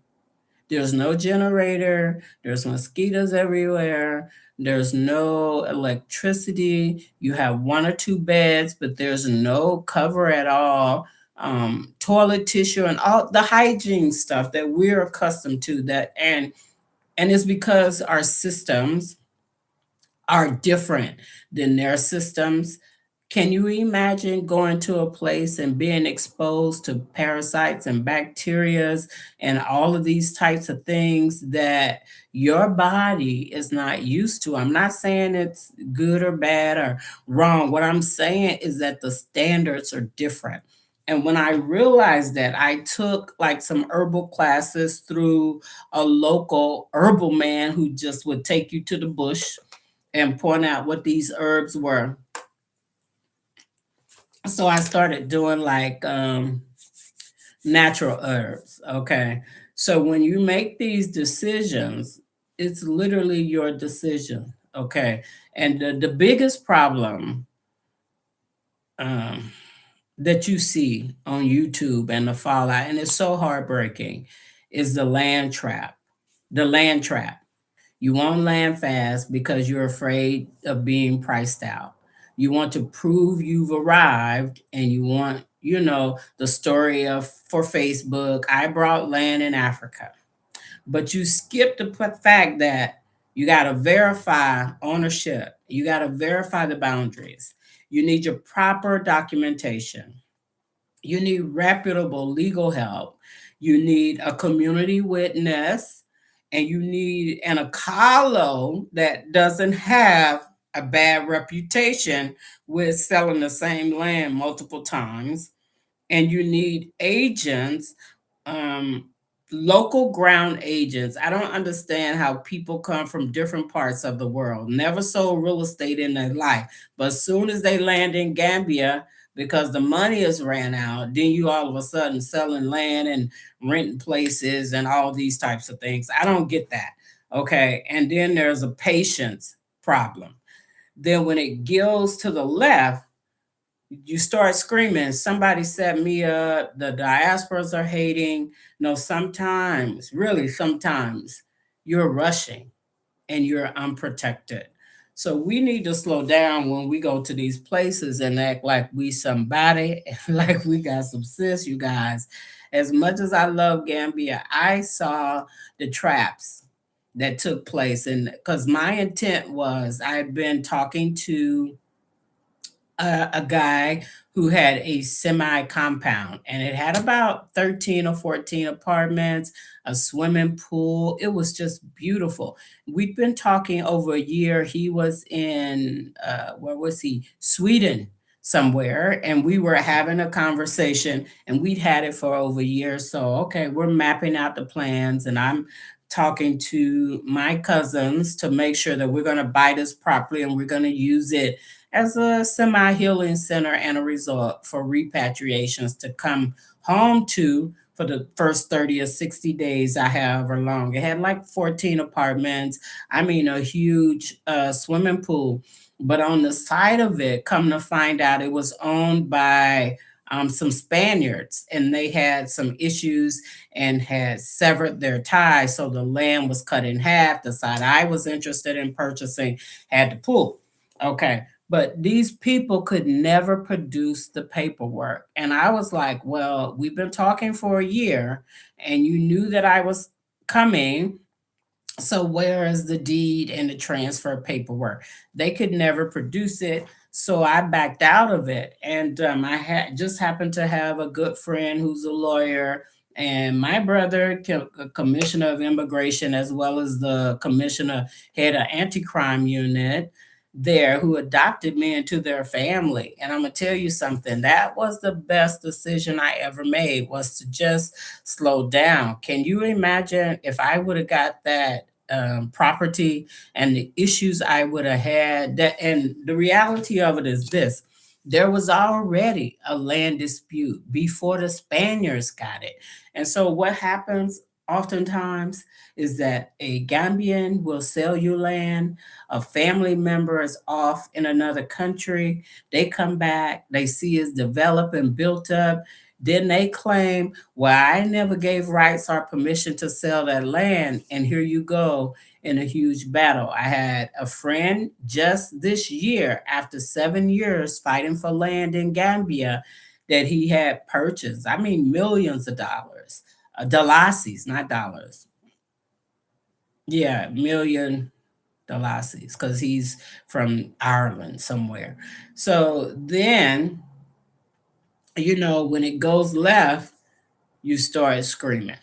[SPEAKER 1] there's no generator, there's mosquitoes everywhere, there's no electricity, you have one or two beds, but there's no cover at all. Toilet tissue and all the hygiene stuff that we're accustomed to, and it's because our systems are different than their systems. Can you imagine going to a place and being exposed to parasites and bacterias and all of these types of things that your body is not used to? I'm not saying it's good or bad or wrong. What I'm saying is that the standards are different. And when I realized that, I took like some herbal classes through a local herbal man who just would take you to the bush and point out what these herbs were. So I started doing like natural herbs. Okay. So when you make these decisions, it's literally your decision. Okay. And the biggest problem um, that you see on YouTube and the fallout, and it's so heartbreaking, is the land trap. The land trap. You won't land fast because you're afraid of being priced out. You want to prove you've arrived, and you want the story of for Facebook, I brought land in Africa. But you skip the fact that you got to verify ownership, you got to verify the boundaries, you need your proper documentation, you need reputable legal help, you need a community witness, and you need an akalo that doesn't have a bad reputation with selling the same land multiple times, and you need agents, um, local ground agents. I don't understand how people come from different parts of the world, never sold real estate in their life, but as soon as they land in Gambia, because the money has ran out, then you all of a sudden selling land and renting places and all these types of things. I don't get that. Okay. And then there's a patience problem. Then when it goes to the left, you start screaming, somebody set me up, the diasporas are hating. No, sometimes, really, sometimes you're rushing and you're unprotected. So we need to slow down when we go to these places and act like we somebody, like we got some sis, you guys. As much as I love Gambia, I saw the traps that took place. And because my intent was, I've been talking to a guy who had a semi compound, and it had about 13 or 14 apartments, a swimming pool. It was just beautiful. We'd been talking over a year. He was in, where was he? Sweden somewhere. And we were having a conversation, and we'd had it for over a year. So, okay, we're mapping out the plans, and I'm talking to my cousins to make sure that we're going to buy this property and we're going to use it as a semi healing center and a resort for repatriations to come home to for the first 30 or 60 days, I however long. It had like 14 apartments. I mean, a huge swimming pool. But on the side of it, come to find out, it was owned by some Spaniards, and they had some issues and had severed their ties. So the land was cut in half. The side I was interested in purchasing had to pull. Okay. But these people could never produce the paperwork. And I was like, well, we've been talking for a year and you knew that I was coming. So where is the deed and the transfer paperwork? They could never produce it. So I backed out of it. And I had just happened to have a good friend who's a lawyer, and my brother, commissioner of immigration, as well as the commissioner, head of anti-crime unit there, who adopted me into their family. And I'm gonna tell you something, that was the best decision I ever made, was to just slow down. Can you imagine if I would have got that property and the issues I would have had? That, and the reality of it is this: there was already a land dispute before the Spaniards got it. And so what happens oftentimes is that a Gambian will sell you land, a family member is off in another country, they come back, they see it's developed and built up, then they claim, well, I never gave rights or permission to sell that land. And here you go in a huge battle. I had a friend just this year, after 7 years fighting for land in Gambia, that he had purchased. I mean, millions of dollars, dolasis, not dollars. Yeah, million dolasis, because he's from Ireland somewhere. So then, when it goes left, you start screaming.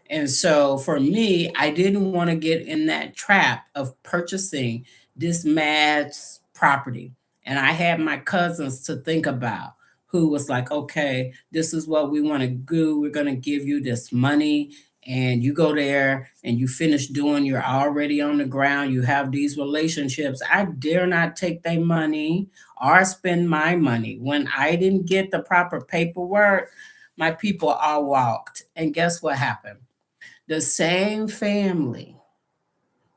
[SPEAKER 1] And so for me, I didn't want to get in that trap of purchasing this mad property. And I had my cousins to think about, who was like, okay, this is what we want to do. We're going to give you this money. And you go there and you finish doing, you're already on the ground. You have these relationships. I dare not take their money or spend my money. When I didn't get the proper paperwork, my people all walked. And guess what happened? The same family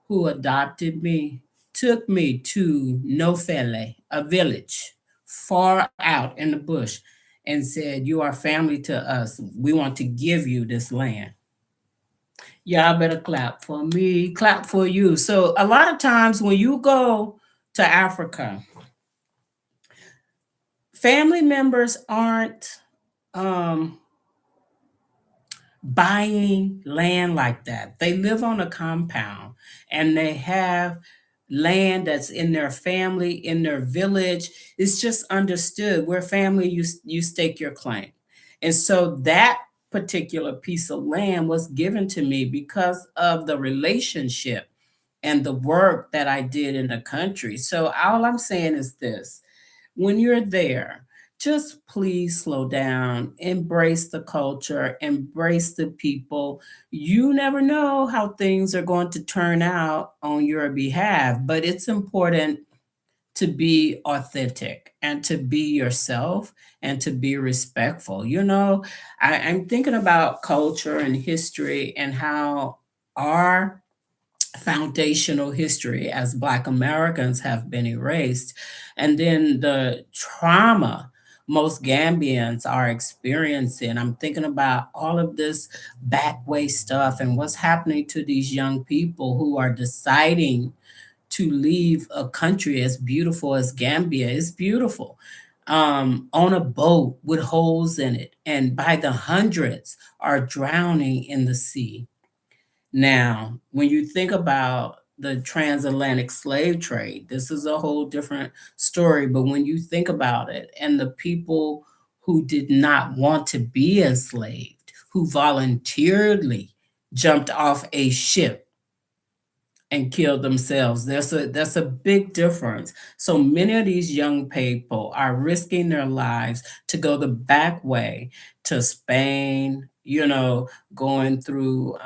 [SPEAKER 1] who adopted me took me to Nofele, a village far out in the bush, and said, you are family to us. We want to give you this land. Y'all better clap for me, clap for you. So, a lot of times when you go to Africa, family members aren't um, buying land like that. They live on a compound and they have land that's in their family, in their village. It's just understood. We're family, you stake your claim. And so that particular piece of land was given to me because of the relationship and the work that I did in the country. So all I'm saying is this: when you're there, just please slow down, embrace the culture, embrace the people. You never know how things are going to turn out on your behalf, but it's important to be authentic and to be yourself and to be respectful. I'm thinking about culture and history and how our foundational history as Black Americans have been erased. And then the trauma most Gambians are experiencing. I'm thinking about all of this back way stuff and what's happening to these young people who are deciding to leave a country as beautiful as Gambia. Is beautiful. On a boat with holes in it, and by the hundreds are drowning in the sea. Now, when you think about the transatlantic slave trade, this is a whole different story. But when you think about it, and the people who did not want to be enslaved, who voluntarily jumped off a ship and killed themselves. That's a big difference. So many of these young people are risking their lives to go the back way to Spain, going through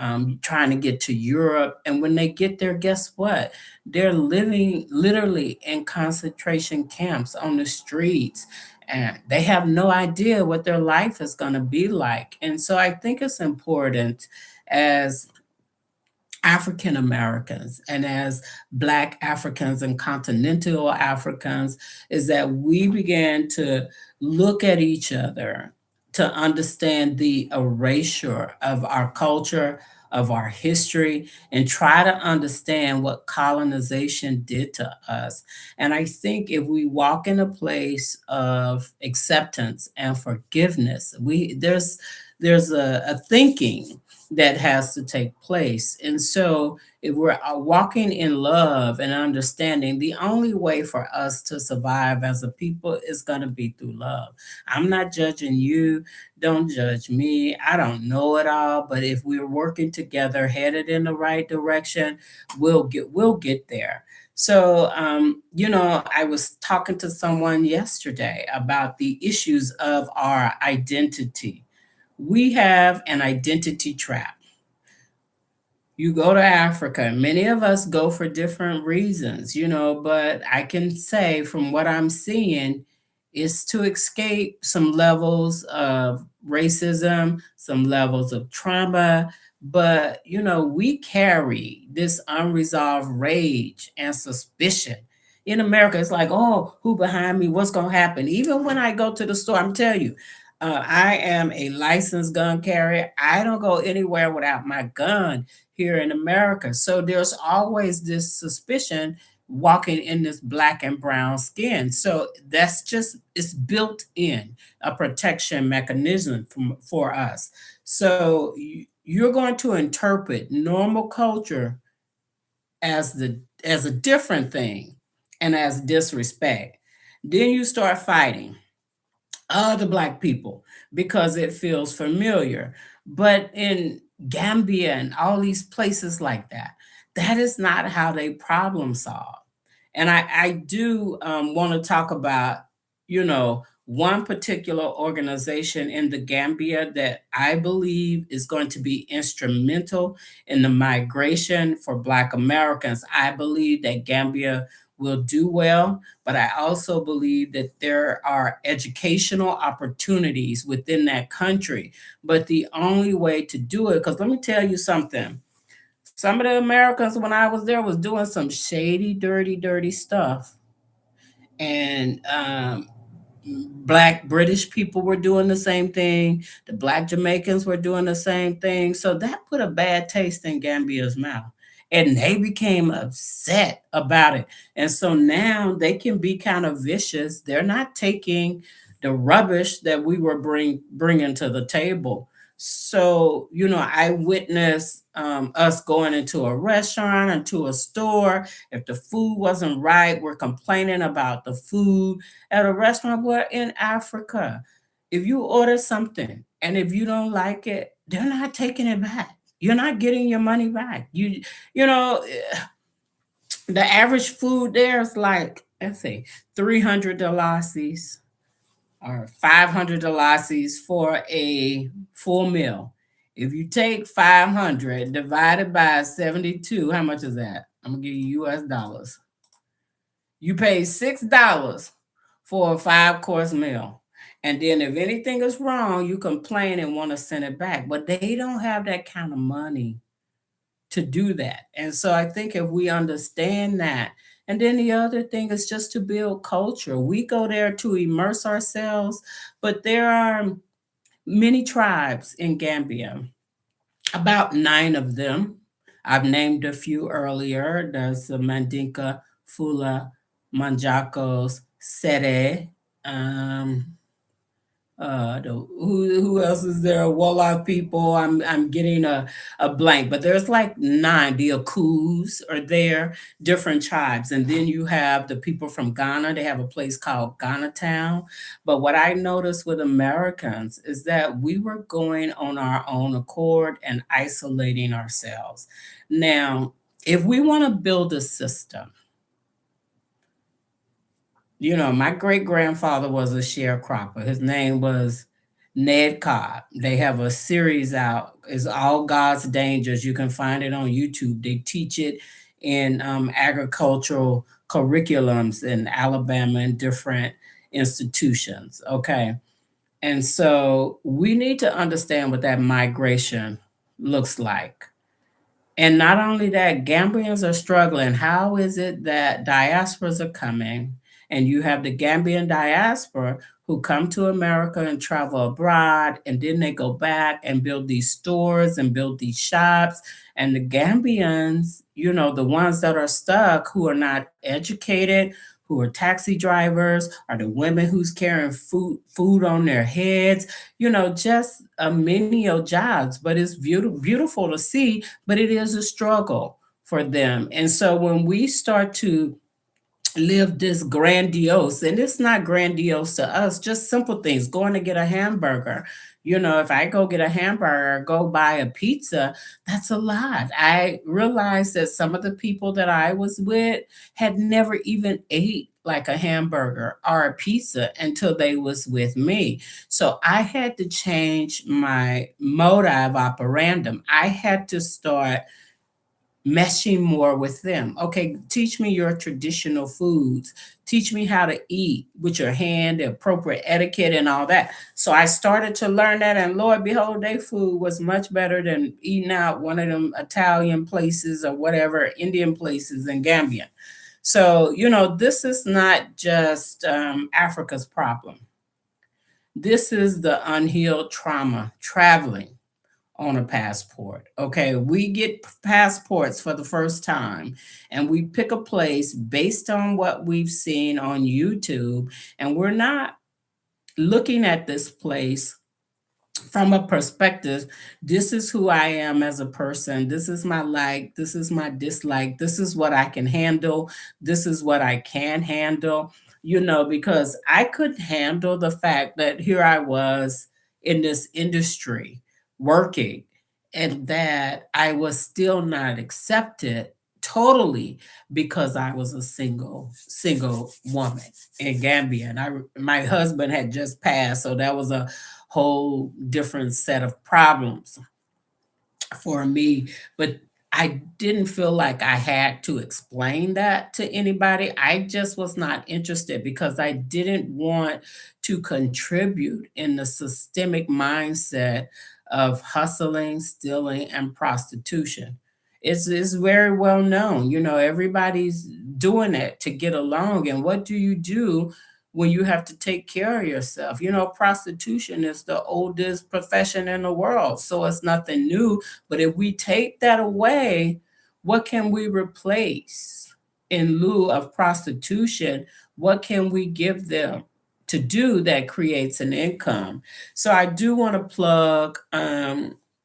[SPEAKER 1] trying to get to Europe. And when they get there, guess what? They're living literally in concentration camps on the streets. And they have no idea what their life is going to be like. And so I think it's important as African Americans and as Black Africans and continental Africans is that we began to look at each other to understand the erasure of our culture, of our history, and try to understand what colonization did to us. And I think if we walk in a place of acceptance and forgiveness, there's a thinking that has to take place. And so, if we're walking in love and understanding, the only way for us to survive as a people is going to be through love. I'm not judging you. Don't judge me. I don't know it all, but if we're working together, headed in the right direction, we'll get there. So, I was talking to someone yesterday about the issues of our identity. We have an identity trap. You go to Africa, many of us go for different reasons, but I can say from what I'm seeing is to escape some levels of racism, some levels of trauma. But, we carry this unresolved rage and suspicion. In America, it's like, oh, who behind me? What's going to happen? Even when I go to the store, I'm telling you, I am a licensed gun carrier. I don't go anywhere without my gun here in America. So there's always this suspicion walking in this black and brown skin. So that's just, it's built in a protection mechanism for us. So you're going to interpret normal culture as a different thing and as disrespect. Then you start fighting other black people because it feels familiar. But in Gambia and all these places like that, that is not how they problem solve. And I do want to talk about, one particular organization in the Gambia that I believe is going to be instrumental in the migration for Black Americans. I believe that Gambia will do well, but I also believe that there are educational opportunities within that country. But the only way to do it, because let me tell you something, some of the Americans when I was there was doing some shady, dirty stuff. And Black British people were doing the same thing. The Black Jamaicans were doing the same thing. So that put a bad taste in Gambia's mouth. And they became upset about it. And so now they can be kind of vicious. They're not taking the rubbish that we were bringing to the table. So, I witnessed us going into a restaurant, into a store. If the food wasn't right, we're complaining about the food at a restaurant. We're in Africa. If you order something and if you don't like it, they're not taking it back. You're not getting your money back. You know, the average food there is like, let's say, $300 or $500 for a full meal. If you take 500 divided by 72, how much is that? I'm gonna give you US dollars. You pay $6 for a 5-course meal. And then if anything is wrong, you complain and want to send it back. But they don't have that kind of money to do that. And so I think if we understand that, and then the other thing is just to build culture. We go there to immerse ourselves, but there are many tribes in Gambia, about 9 of them. I've named a few earlier. There's the Mandinka, Fula, Manjakos, Sere, um, who else is there? Wolof people. I'm getting a blank, but there's like 9. The Akus are there, different tribes, and then you have the people from Ghana. They have a place called Ghana Town. But what I noticed with Americans is that we were going on our own accord and isolating ourselves. Now, if we want to build a system, my great grandfather was a sharecropper. His name was Ned Cobb. They have a series out. It's All God's Dangers. You can find it on YouTube. They teach it in agricultural curriculums in Alabama and different institutions. Okay. And so we need to understand what that migration looks like. And not only that, Gambians are struggling. How is it that diasporas are coming and you have the Gambian diaspora who come to America and travel abroad, and then they go back and build these stores and build these shops? And the Gambians, the ones that are stuck, who are not educated, who are taxi drivers, are the women who's carrying food on their heads, just a menial jobs. But it's beautiful to see, but it is a struggle for them. And so when we start to live this grandiose, and it's not grandiose to us, just simple things, going to get a hamburger. If I go get a hamburger, go buy a pizza, that's a lot. I realized that some of the people that I was with had never even ate like a hamburger or a pizza until they was with me. So I had to change my motive operandum. I had to start meshing more with them. Okay, teach me your traditional foods. Teach me how to eat with your hand, the appropriate etiquette, and all that. So I started to learn that, and Lord behold, their food was much better than eating out one of them Italian places or whatever, Indian places in Gambia. So, this is not just Africa's problem. This is the unhealed trauma traveling on a passport. Okay, we get passports for the first time and we pick a place based on what we've seen on YouTube, and we're not looking at this place from a perspective. This is who I am as a person. This is my like, this is my dislike. This is what I can handle. This is what I can handle, because I could handle the fact that here I was in this industry working, and that I was still not accepted totally because I was a single woman in Gambia. And my husband had just passed, so that was a whole different set of problems for me. But I didn't feel like I had to explain that to anybody. I just was not interested because I didn't want to contribute in the systemic mindset of hustling, stealing, and prostitution. It's very well known. Everybody's doing it to get along. And what do you do when you have to take care of yourself? Prostitution is the oldest profession in the world, so it's nothing new. But if we take that away, What can we replace in lieu of prostitution? What can we give them to do that creates an income? So I do want to plug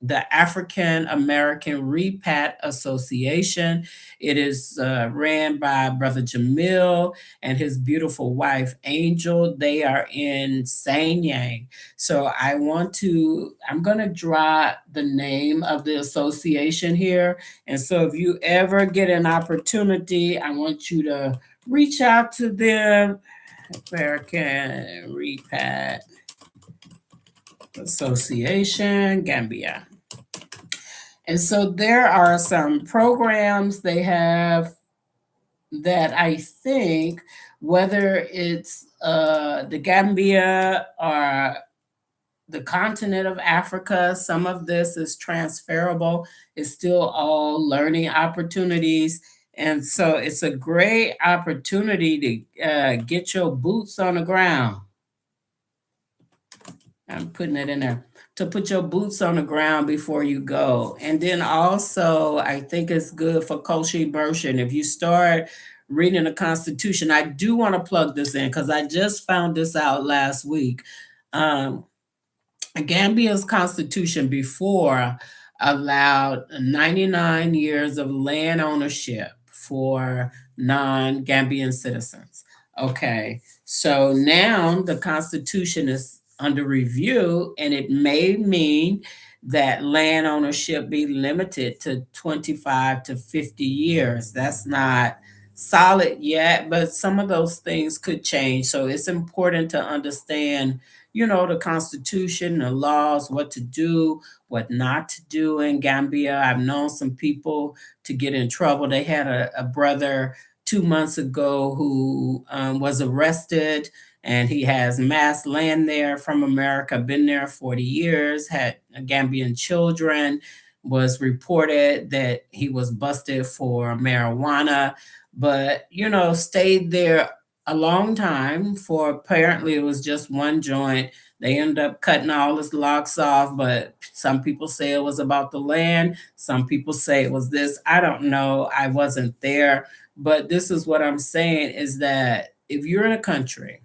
[SPEAKER 1] the African American Repat Association. It is ran by Brother Jamil and his beautiful wife Angel. They are in Sanyang. So I'm going to draw the name of the association here. And so if you ever get an opportunity, I want you to reach out to them. American Repat Association, Gambia. And so there are some programs they have that I think, whether it's the Gambia or the continent of Africa, some of this is transferable. It's still all learning opportunities. And so it's a great opportunity to get your boots on the ground. I'm putting it in there to put your boots on the ground before you go. And then also, I think it's good for culture immersion. If you start reading the Constitution, I do want to plug this in because I just found this out last week. Gambia's constitution before allowed 99 years of land ownership for non-Gambian citizens. Okay, so now the constitution is under review, and it may mean that land ownership be limited to 25 to 50 years. That's not solid yet, but some of those things could change. So it's important to understand, the Constitution, the laws, what to do, what not to do in Gambia. I've known some people to get in trouble. They had a brother 2 months ago who was arrested, and he has mass land there from America, been there 40 years, had Gambian children, was reported that he was busted for marijuana, but, stayed there a long time for apparently it was just one joint. They ended up cutting all his locks off, but some people say it was about the land. Some people say it was this. I don't know. I wasn't there. But this is what I'm saying is that if you're in a country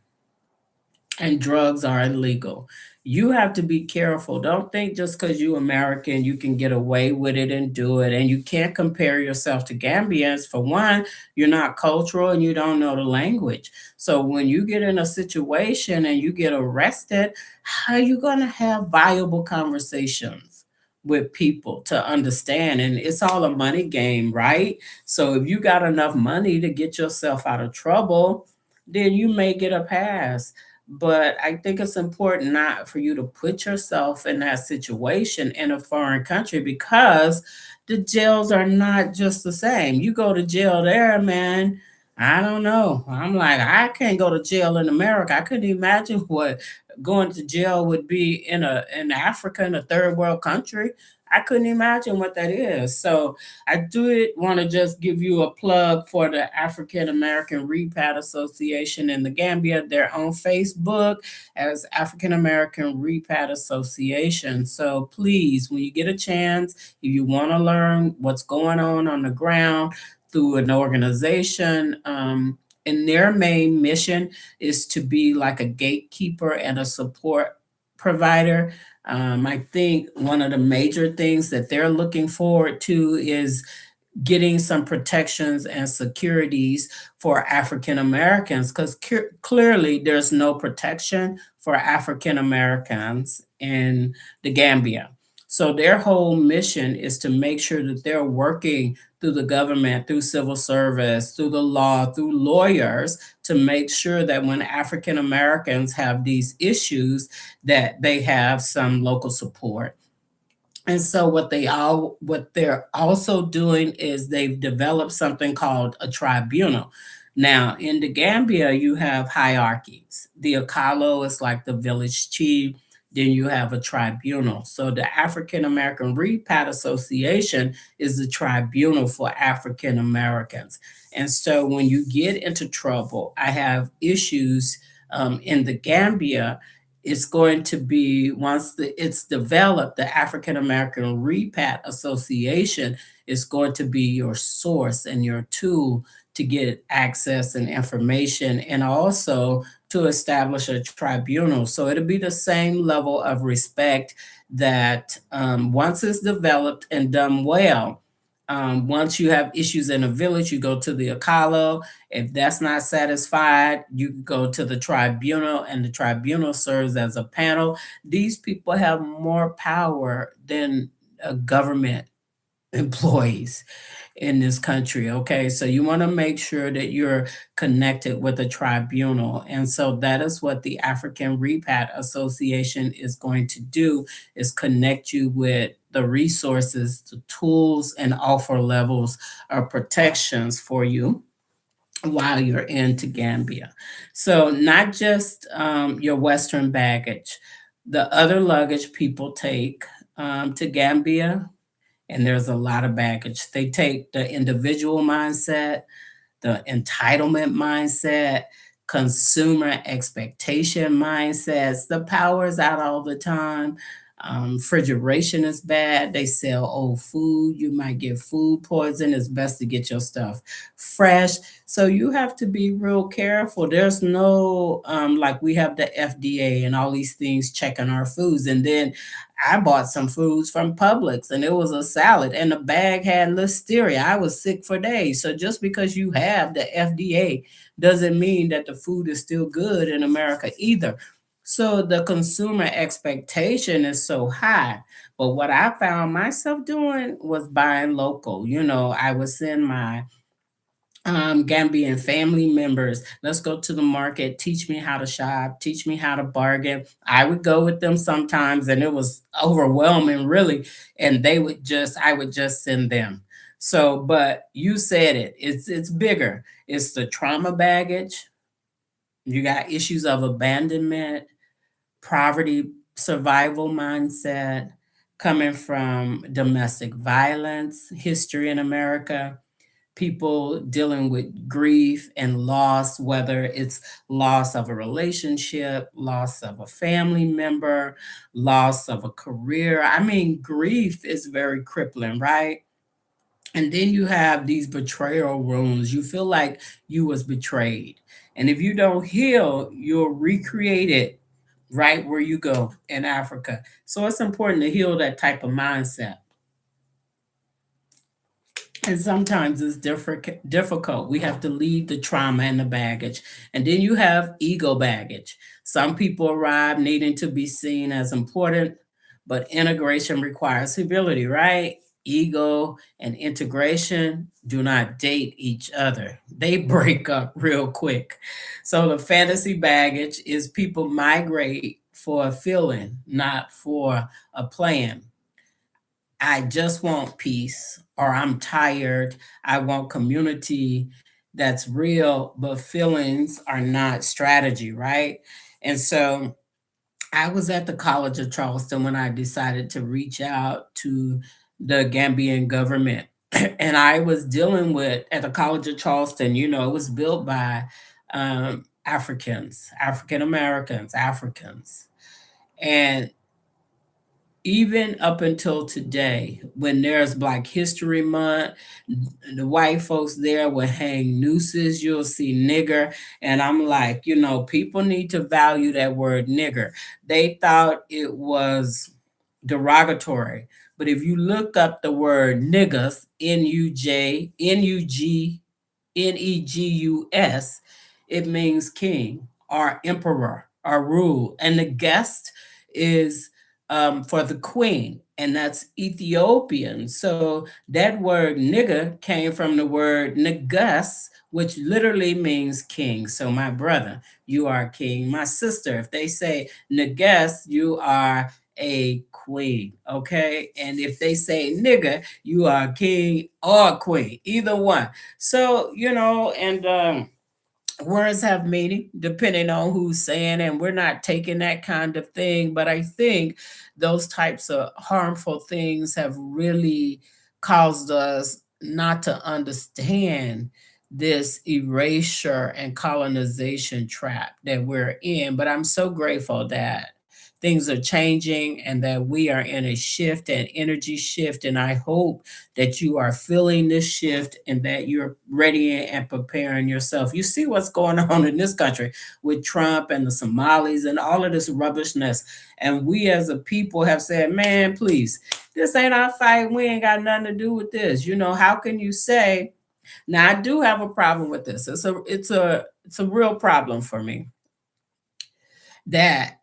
[SPEAKER 1] and drugs are illegal, you have to be careful. Don't think just because you're American, you can get away with it and do it. And you can't compare yourself to Gambians. For one, you're not cultural and you don't know the language. So when you get in a situation and you get arrested, how are you going to have viable conversations with people to understand? And it's all a money game, right? So if you got enough money to get yourself out of trouble, then you may get a pass. But I think it's important not for you to put yourself in that situation in a foreign country because the jails are not just the same. You go to jail there, man. I don't know. I'm like, I can't go to jail in America. I couldn't imagine what going to jail would be in Africa, in a third world country. I couldn't imagine what that is. So I do want to just give you a plug for the African American Repat Association in the Gambia. They're on Facebook as African American Repat Association. So please, when you get a chance, if you want to learn what's going on the ground through an organization, and their main mission is to be like a gatekeeper and a support provider. I think one of the major things that they're looking forward to is getting some protections and securities for African Americans because clearly there's no protection for African Americans in the Gambia. So their whole mission is to make sure that they're working through the government, through civil service, through the law, through lawyers to make sure that when African Americans have these issues, that they have some local support. And so what they're also doing is they've developed something called a tribunal. Now, in the Gambia, you have hierarchies. The Akalo is like the village chief. Then you have a tribunal. So the African American Repat Association is the tribunal for African Americans. And so when you get into trouble, I have issues in the Gambia. It's going to be, once it's developed, the African American Repat Association is going to be your source and your tool to get access and information, and also to establish a tribunal. So it'll be the same level of respect that, once it's developed and done well, once you have issues in a village, you go to the Akalo. If that's not satisfied, you go to the tribunal, and the tribunal serves as a panel. These people have more power than government employees in this country. Okay, so you want to make sure that you're connected with a tribunal, and so that is what the African Repat Association is going to do, is connect you with the resources, the tools, and offer levels of protections for you while you're into Gambia. So not just your Western baggage, the other luggage people take to Gambia, and there's a lot of baggage. They take the individual mindset, the entitlement mindset, consumer expectation mindsets. The power is out all the time. Refrigeration is bad. They sell old food. You might get food poison. It's best to get your stuff fresh. So you have to be real careful. There's no, like we have the FDA and all these things checking our foods. And then I bought some foods from Publix, and it was a salad, and the bag had listeria. I was sick for days. So just because you have the FDA doesn't mean that the food is still good in America either. So the consumer expectation is so high. But what I found myself doing was buying local. I would send my Gambian family members. Let's go to the market. Teach me how to shop. Teach me how to bargain. I would go with them sometimes, and it was overwhelming, really. And I would just send them. So, but you said it. It's bigger. It's the trauma baggage. You got issues of abandonment, poverty, survival mindset, coming from domestic violence history in America, people dealing with grief and loss, whether it's loss of a relationship, loss of a family member, loss of a career. I mean, grief is very crippling, right? And then you have these betrayal wounds. You feel like you was betrayed. And if you don't heal, you'll recreate it right where you go in Africa. So it's important to heal that type of mindset. And sometimes it's difficult. We have to leave the trauma and the baggage. And then you have ego baggage. Some people arrive needing to be seen as important, but integration requires humility, right? Ego and integration do not date each other, they break up real quick. So the fantasy baggage is people migrate for a feeling, not for a plan. I just want peace, or I'm tired. I want community that's real, but feelings are not strategy, right? And so I was at the College of Charleston when I decided to reach out to the Gambian government. And I was dealing with, at the College of Charleston, it was built by Africans, African Americans, Africans. And even up until today, when there's Black History Month, the white folks there will hang nooses. You'll see nigger. And I'm like, people need to value that word nigger. They thought it was derogatory. But if you look up the word niggas, Negus, it means king or emperor or rule. And the guest is for the queen, and that's Ethiopian. So that word nigger came from the word negus, which literally means king. So, my brother, you are a king. My sister, if they say negus, you are a queen. Okay. And if they say nigger, you are a king or a queen, either one. So, and words have meaning depending on who's saying, and we're not taking that kind of thing. But I think those types of harmful things have really caused us not to understand this erasure and colonization trap that we're in. But I'm so grateful that things are changing and that we are in a shift, an energy shift. And I hope that you are feeling this shift and that you're ready and preparing yourself. You see what's going on in this country with Trump and the Somalis and all of this rubbishness. And we as a people have said, man, please, this ain't our fight. We ain't got nothing to do with this. You know, how can you say, now I do have a problem with this. It's a real problem for me that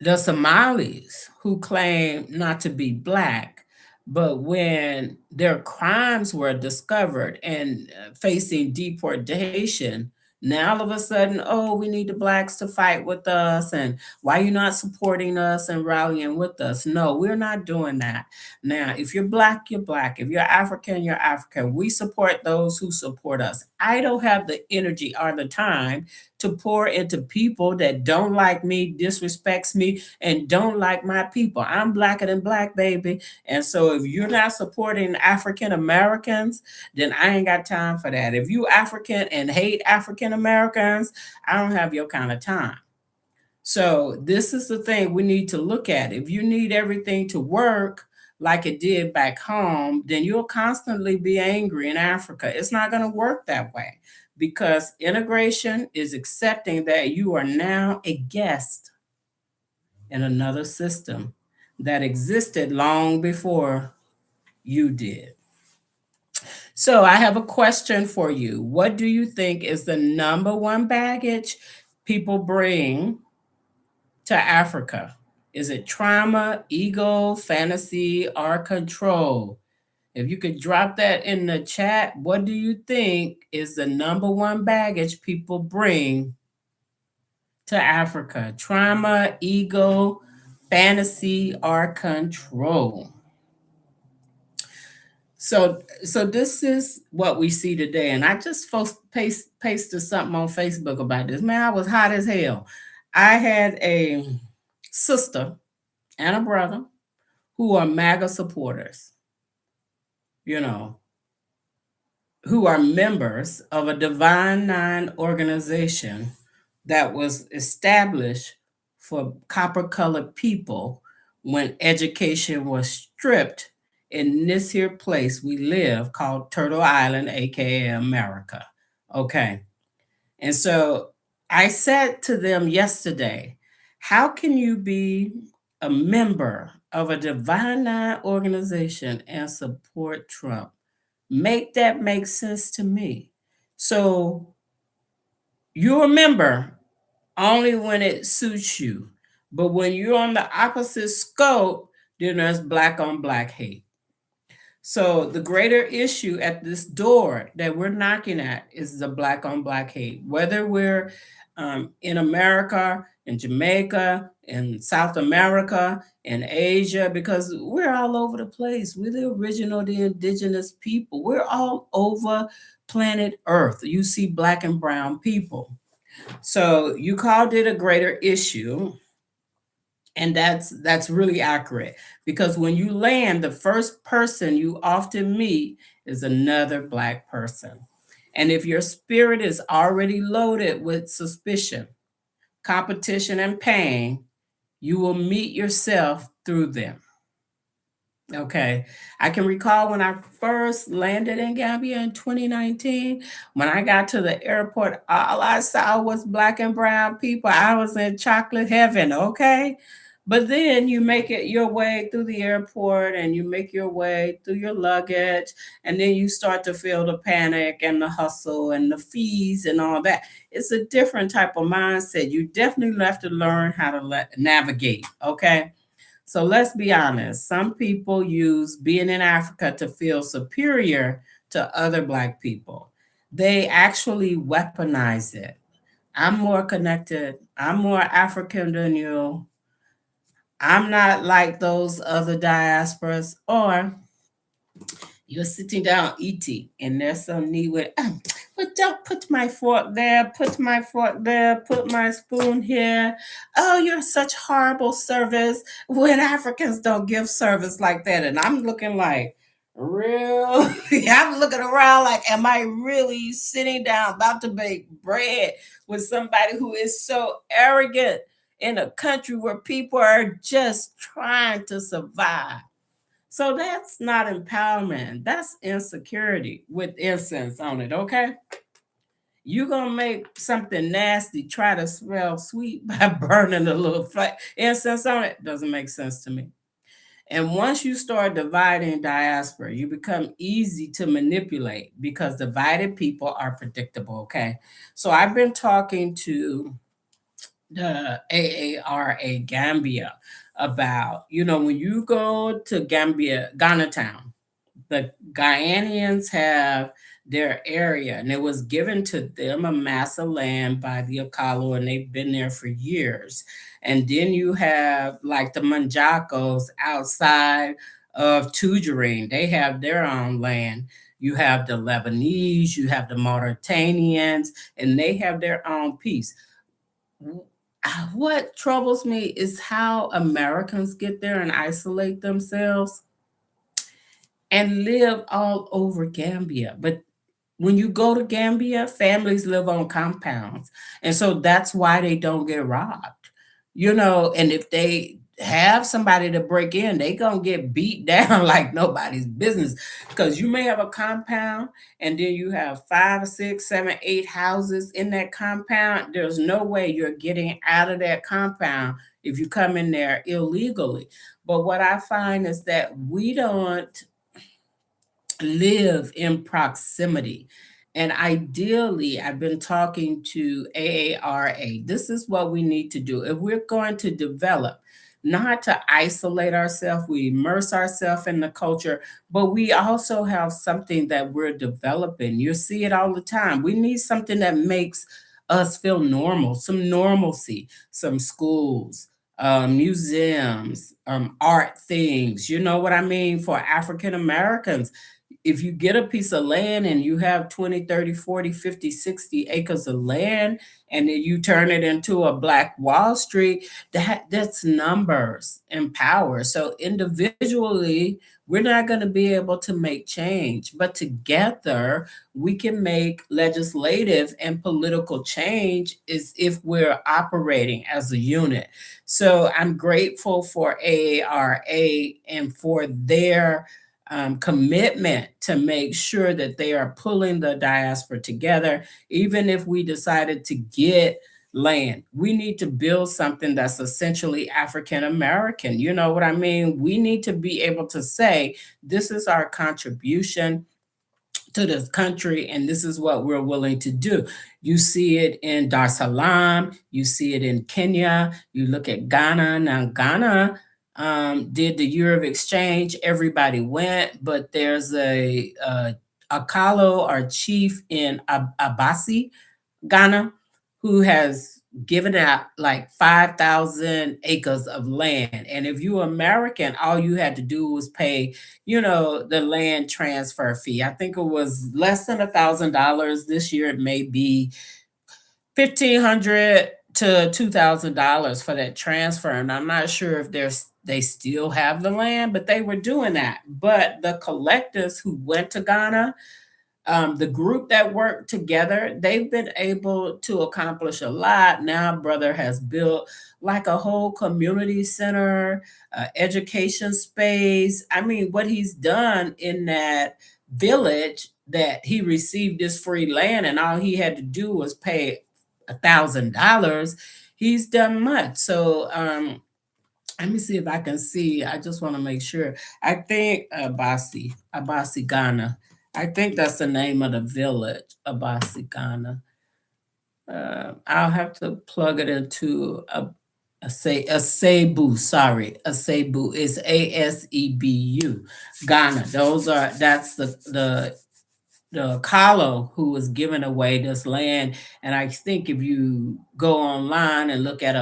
[SPEAKER 1] the Somalis who claim not to be black, but when their crimes were discovered and facing deportation, now all of a sudden, oh, we need the blacks to fight with us, and why you not supporting us and rallying with us? No, we're not doing that. Now, if you're black, you're black. If you're African, you're African. We support those who support us. I don't have the energy or the time to pour into people that don't like me, disrespects me, and don't like my people. I'm blacker than black, baby. And so if you're not supporting African Americans, then I ain't got time for that. If you African and hate African Americans, I don't have your kind of time. So this is the thing we need to look at. If you need everything to work like it did back home, then you'll constantly be angry in Africa. It's not going to work that way because integration is accepting that you are now a guest in another system that existed long before you did. So I have a question for you. What do you think is the number one baggage people bring to Africa? Is it trauma, ego, fantasy, or control? If you could drop that in the chat, what do you think is the number one baggage people bring to Africa? Trauma, ego, fantasy, or control? So this is what we see today. And I just pasted something on Facebook about this. Man, I was hot as hell. I had a sister and a brother who are MAGA supporters, you know, who are members of a Divine Nine organization that was established for copper colored people when education was stripped in this here place we live called Turtle Island, aka America. Okay. And so I said to them yesterday, how can you be a member of a Divine Nine organization and support Trump? Make that make sense to me. So you remember only when it suits you. But when you're on the opposite scope, then there's black on black hate. So the greater issue at this door that we're knocking at is the black on black hate. Whether we're in America, in Jamaica, in South America, in Asia, because we're all over the place. We're the original, the indigenous people. We're all over planet Earth. You see black and brown people. So you called it a greater issue. And that's really accurate because when you land, the first person you often meet is another black person. And if your spirit is already loaded with suspicion, competition, and pain, you will meet yourself through them. Okay. I can recall when I first landed in Gambia in 2019, when I got to the airport, all I saw was black and brown people. I was in chocolate heaven. Okay. But then you make it your way through the airport and you make your way through your luggage, and then you start to feel the panic and the hustle and the fees and all that. It's a different type of mindset. You definitely have to learn how to navigate. Okay. So let's be honest. Some people use being in Africa to feel superior to other Black people. They actually weaponize it. I'm more connected. I'm more African than you. I'm not like those other diasporas. Or you're sitting down eating and there's some need with, but don't put my fork there, put my fork there, put my spoon here. Oh, you're such horrible service when Africans don't give service like that. And I'm looking like, real? I'm looking around like, am I really sitting down about to bake bread with somebody who is so arrogant in a country where people are just trying to survive. So that's not empowerment. That's insecurity with incense on it, okay? You're gonna make something nasty try to smell sweet by burning a little incense on it. Doesn't make sense to me. And once you start dividing diaspora, you become easy to manipulate because divided people are predictable. Okay. So I've been talking to the AARA Gambia about, when you go to Gambia, Ghana town, the Ghanaians have their area, and it was given to them a mass of land by the Akalo, and they've been there for years. And then you have like the Manjacos outside of Tujarine, they have their own land. You have the Lebanese, you have the Mauritanians, and they have their own piece. What troubles me is how Americans get there and isolate themselves and live all over Gambia. But when you go to Gambia, families live on compounds. And so that's why they don't get robbed. And if they have somebody to break in, they gonna get beat down like nobody's business. Because you may have a compound and then you have 5, 6, 7, 8 houses in that compound. There's no way you're getting out of that compound if you come in there illegally. But what I find is that we don't live in proximity. And ideally, I've been talking to AARA. This is what we need to do. If we're going to develop, not to isolate ourselves, we immerse ourselves in the culture, but we also have something that we're developing. You see it all the time. We need something that makes us feel normal, some normalcy, some schools, museums, art things. You know what I mean? For African Americans, if you get a piece of land and you have 20, 30, 40, 50, 60 acres of land, and then you turn it into a Black Wall Street, that's numbers and power. So individually, we're not going to be able to make change, but together we can make legislative and political change is if we're operating as a unit. So I'm grateful for AARA and for their commitment to make sure that they are pulling the diaspora together. Even if we decided to get land, we need to build something that's essentially African American. You know what I mean? We need to be able to say, this is our contribution to this country, and this is what we're willing to do. You see it in Dar es Salaam, you see it in Kenya, you look at Ghana. Now, Ghana did the year of exchange, everybody went, but there's a Kalo or chief in Abasi, Ghana, who has given out like 5,000 acres of land. And if you're American, all you had to do was pay, the land transfer fee. I think it was less than $1,000. This year it may be 1,500 to $2,000 for that transfer. And I'm not sure if they still have the land, but they were doing that. But the collectors who went to Ghana, the group that worked together, they've been able to accomplish a lot. Now, brother has built like a whole community center, education space. I mean, what he's done in that village that he received this free land and all he had to do was pay $1,000. He's done much. So, let me see if I can see. I just want to make sure. I think Abasi Ghana. I think that's the name of the village, Abasi Ghana. I'll have to plug it into Asebu. Sorry, Asebu is ASEBU. Ghana. That's the Kalo who was giving away this land. And I think if you go online and look at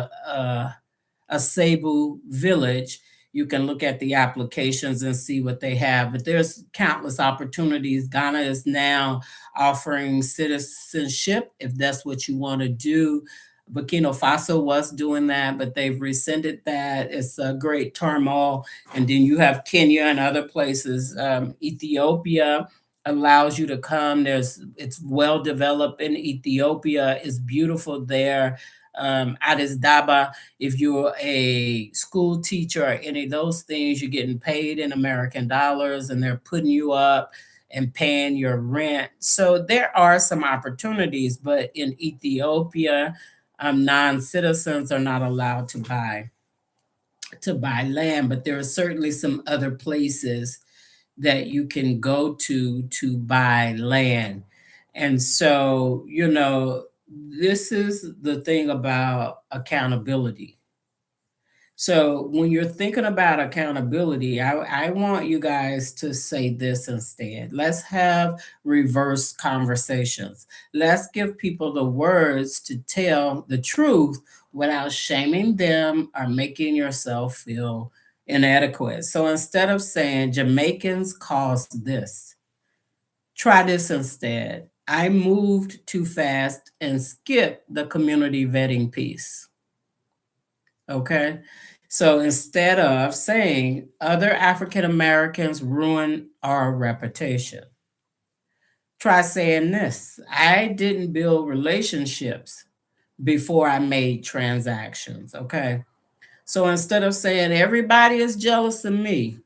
[SPEAKER 1] a Cebu village, you can look at the applications and see what they have. But there's countless opportunities. Ghana is now offering citizenship if that's what you want to do. Burkina Faso was doing that, but they've rescinded that. It's a great turmoil. And then you have Kenya and other places. Ethiopia allows you to come. It's well developed in Ethiopia. It's beautiful there. Addis Daba, if you're a school teacher or any of those things, you're getting paid in American dollars and they're putting you up and paying your rent. So there are some opportunities, but in Ethiopia, non-citizens are not allowed to buy land, but there are certainly some other places that you can go to buy land. And so, this is the thing about accountability. So when you're thinking about accountability, I want you guys to say this instead. Let's have reverse conversations. Let's give people the words to tell the truth without shaming them or making yourself feel inadequate. So instead of saying Jamaicans caused this, try this instead. I moved too fast and skipped the community vetting piece. Okay. So instead of saying other African Americans ruin our reputation, try saying this: I didn't build relationships before I made transactions. Okay. So instead of saying everybody is jealous of me,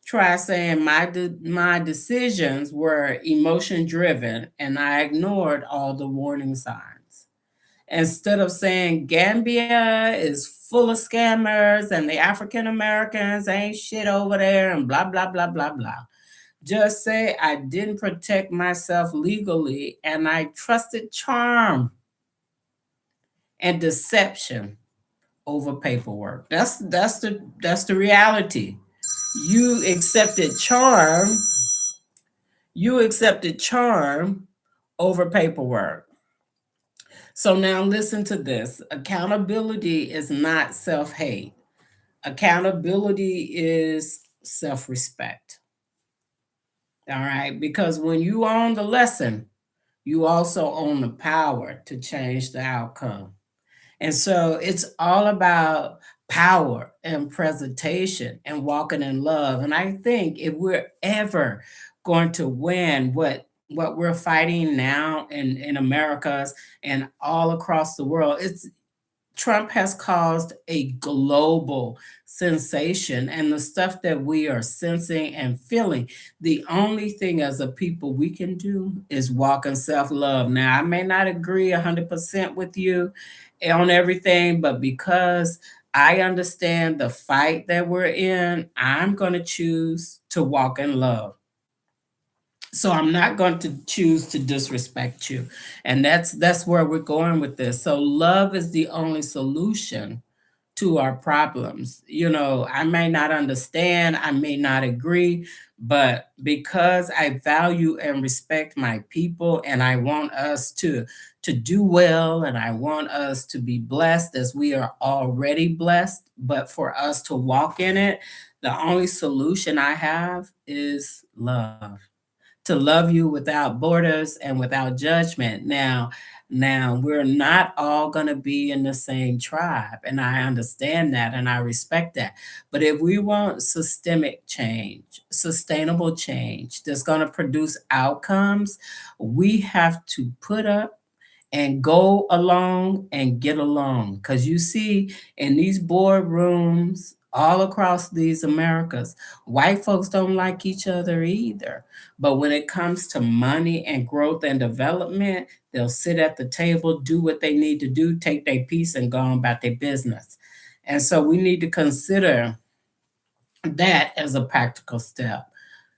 [SPEAKER 1] try saying my decisions were emotion driven and I ignored all the warning signs. Instead of saying Gambia is full of scammers and the African Americans ain't shit over there and blah, blah, blah, blah, blah. Just say I didn't protect myself legally and I trusted charm and deception over paperwork. That's the reality. You accepted charm, you accepted charm over paperwork. So now listen to this. Accountability is not self-hate. Accountability is self-respect. All right? Because when you own the lesson, you also own the power to change the outcome. And so it's all about power and presentation and walking in love. And I think if we're ever going to win what we're fighting now in Americas and all across the world, it's Trump has caused a global sensation, and the stuff that we are sensing and feeling, the only thing as a people we can do is walk in self love. Now, I may not agree 100% with you on everything, but because I understand the fight that we're in, I'm going to choose to walk in love. So I'm not going to choose to disrespect you. And that's where we're going with this. So love is the only solution to our problems. I may not understand, I may not agree, but because I value and respect my people and I want us to do well and I want us to be blessed as we are already blessed, but for us to walk in it, the only solution I have is love, to love you without borders and without judgment. Now we're not all going to be in the same tribe, and I understand that and I respect that. But if we want systemic change, sustainable change that's going to produce outcomes, we have to put up and go along and get along. Because you see, in these boardrooms all across these Americas, white folks don't like each other either. But when it comes to money and growth and development, they'll sit at the table, do what they need to do, take their piece, and go on about their business. And so we need to consider that as a practical step.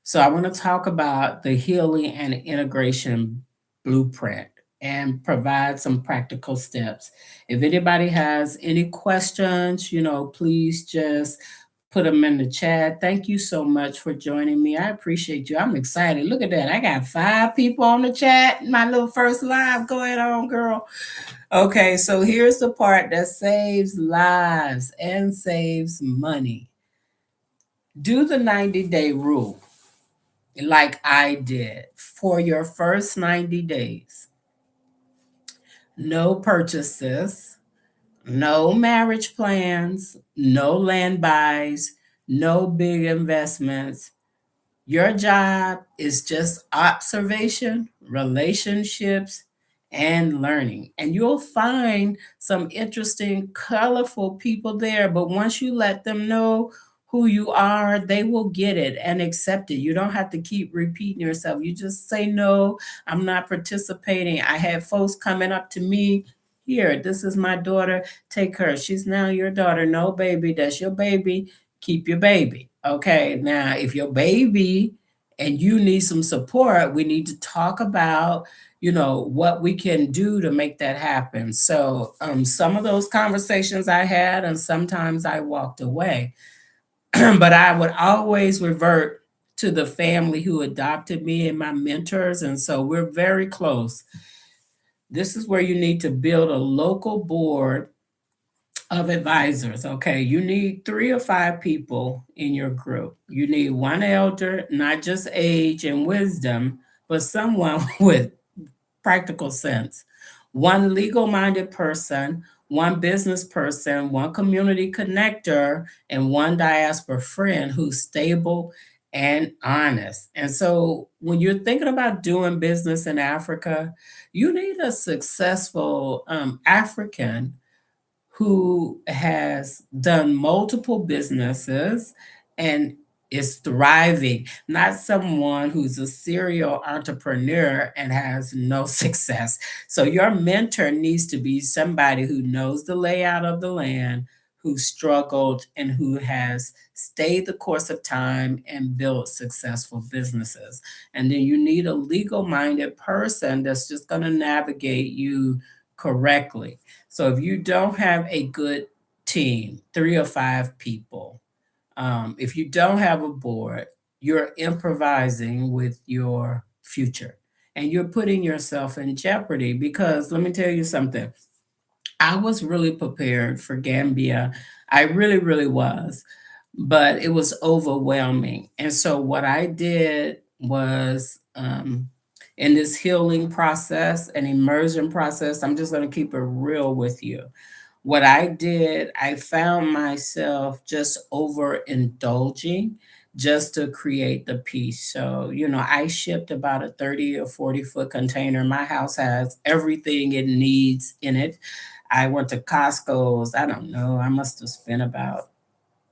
[SPEAKER 1] So I want to talk about the healing and integration blueprint and provide some practical steps. If anybody has any questions, please just put them in the chat. Thank you so much for joining me. I appreciate you. I'm excited. Look at that. I got 5 people on the chat. My little first live going on, girl. Okay, so here's the part that saves lives and saves money. Do the 90-day rule like I did for your first 90 days. No purchases, no marriage plans, no land buys, no big investments. Your job is just observation, relationships, and learning. And you'll find some interesting, colorful people there. But once you let them know who you are, they will get it and accept it. You don't have to keep repeating yourself. You just say, no, I'm not participating. I had folks coming up to me. Here, this is my daughter. Take her. She's now your daughter. No, baby, that's your baby. Keep your baby. Okay. Now, if your baby and you need some support, we need to talk about, what we can do to make that happen. So, some of those conversations I had, and sometimes I walked away, but I would always revert to the family who adopted me and my mentors. And so we're very close. This is where you need to build a local board of advisors. Okay, you need 3 or 5 people in your group. You need one elder, not just age and wisdom, but someone with practical sense. One legal minded person, one business person, one community connector, and one diaspora friend who's stable and honest. And so when you're thinking about doing business in Africa, you need a successful African who has done multiple businesses and is thriving, not someone who's a serial entrepreneur and has no success. So, your mentor needs to be somebody who knows the layout of the land, who struggled, and who has stayed the course of time and built successful businesses. And then you need a legal minded person that's just going to navigate you correctly. So if you don't have a good team, 3 or 5 people, if you don't have a board, you're improvising with your future and you're putting yourself in jeopardy because let me tell you something. I was really prepared for Gambia. I really, really was, but it was overwhelming. And so what I did was in this healing process and immersion process, I'm just going to keep it real with you. What I did, I found myself just overindulging just to create the peace. So, I shipped about a 30 or 40-foot container. My house has everything it needs in it. I went to Costco's. I don't know. I must have spent about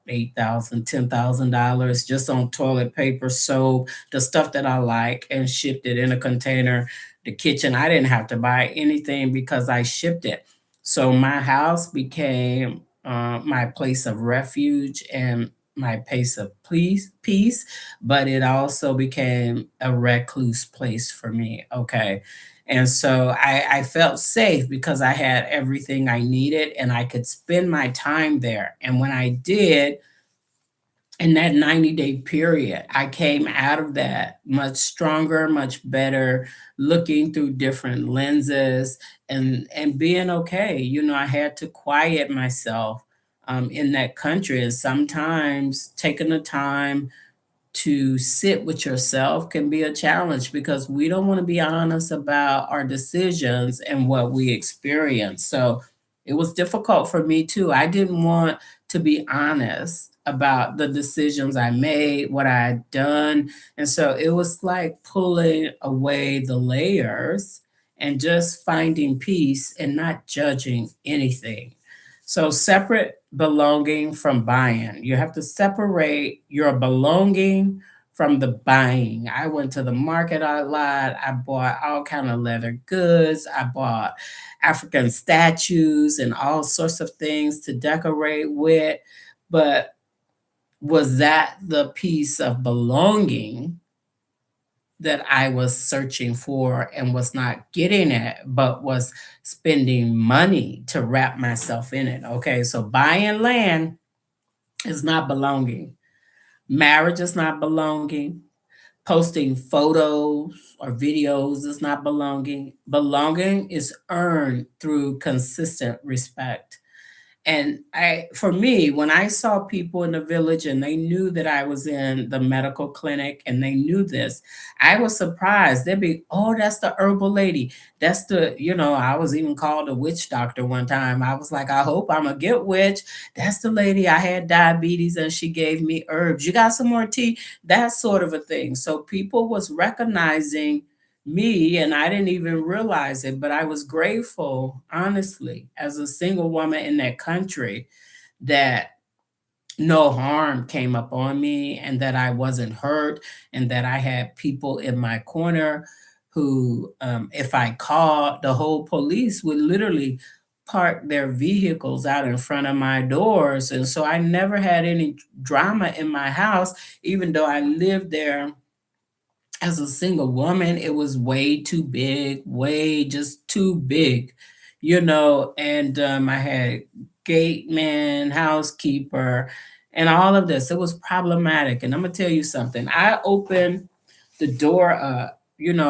[SPEAKER 1] 8,000, $10,000 just on toilet paper, soap, the stuff that I like, and shipped it in a container. The kitchen, I didn't have to buy anything because I shipped it. So my house became my place of refuge and my place of peace, but it also became a recluse place for me. Okay. And so I felt safe because I had everything I needed and I could spend my time there. And when I did, in that 90-day period, I came out of that much stronger, much better, looking through different lenses and being okay. I had to quiet myself in that country. And sometimes taking the time to sit with yourself can be a challenge because we don't want to be honest about our decisions and what we experience. So it was difficult for me too. I didn't want to be honest about the decisions I made, what I had done. And so it was like pulling away the layers and just finding peace and not judging anything. So separate belonging from buying. You have to separate your belonging from the buying. I went to the market a lot. I bought all kind of leather goods. I bought African statues and all sorts of things to decorate with. But was that the piece of belonging that I was searching for and was not getting it, but was spending money to wrap myself in it? Okay, so buying land is not belonging. Marriage is not belonging. Posting photos or videos is not belonging. Belonging is earned through consistent respect. And for me, when I saw people in the village and they knew that I was in the medical clinic and they knew this, I was surprised. They'd be, oh, that's the herbal lady. That's I was even called a witch doctor one time. I was like, I hope I'm a get witch. That's the lady. I had diabetes and she gave me herbs. You got some more tea? That sort of a thing. So people was recognizing me, and I didn't even realize it, but I was grateful, honestly, as a single woman in that country, that no harm came upon me and that I wasn't hurt and that I had people in my corner who, if I called, the whole police would literally park their vehicles out in front of my doors. And so I never had any drama in my house, even though I lived there as a single woman. It was way too big, way just too big, and I had gate man, housekeeper, and all of this. It was problematic. And I'm gonna tell you something. I opened the door up,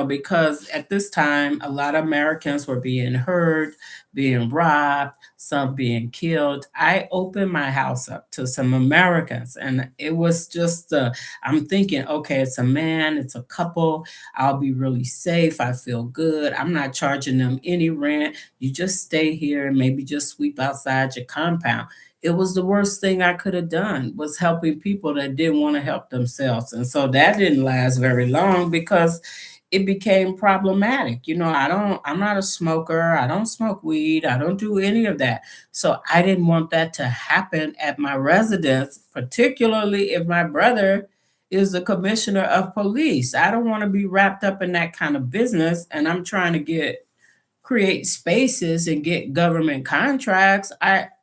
[SPEAKER 1] because at this time, a lot of Americans were being hurt, being robbed, some being killed. I opened my house up to some Americans, and it was just, I'm thinking, okay, it's a man, it's a couple. I'll be really safe. I feel good. I'm not charging them any rent. You just stay here and maybe just sweep outside your compound. It was the worst thing I could have done, was helping people that didn't want to help themselves. And so that didn't last very long because it became problematic. I'm not a smoker. I don't smoke weed. I don't do any of that. So I didn't want that to happen at my residence, particularly if my brother is the commissioner of police. I don't want to be wrapped up in that kind of business. And I'm trying to create spaces and get government contracts.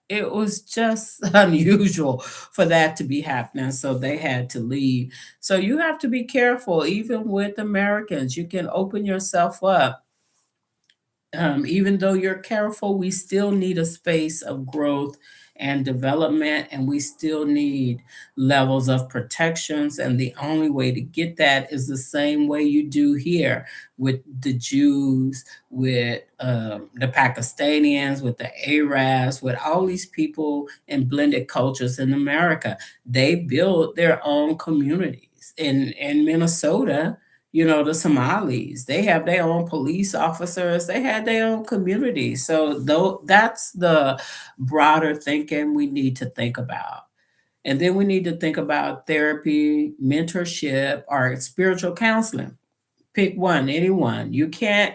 [SPEAKER 1] It was just unusual for that to be happening, so they had to leave. So you have to be careful, even with Americans. You can open yourself up. Even though you're careful, we still need a space of growth and development, and we still need levels of protections. And the only way to get that is the same way you do here with the Jews, with the Pakistanians, with the Arabs, with all these people in blended cultures in America. They build their own communities. In Minnesota, the Somalis, they have their own police officers, they had their own communities. So though that's the broader thinking we need to think about. And then we need to think about therapy, mentorship, or spiritual counseling. Pick one, anyone. You can't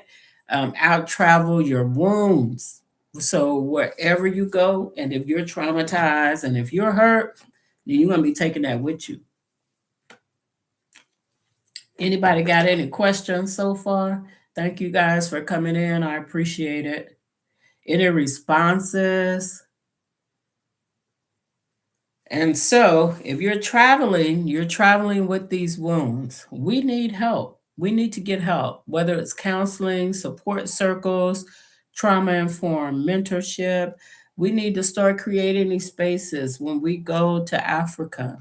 [SPEAKER 1] out travel your wounds. So wherever you go, and if you're traumatized and if you're hurt, then you're going to be taking that with you. Anybody got any questions so far? Thank you guys for coming in. I appreciate it. Any responses? And so, if you're traveling with these wounds. We need help. We need to get help, whether it's counseling, support circles, trauma informed mentorship. We need to start creating these spaces when we go to Africa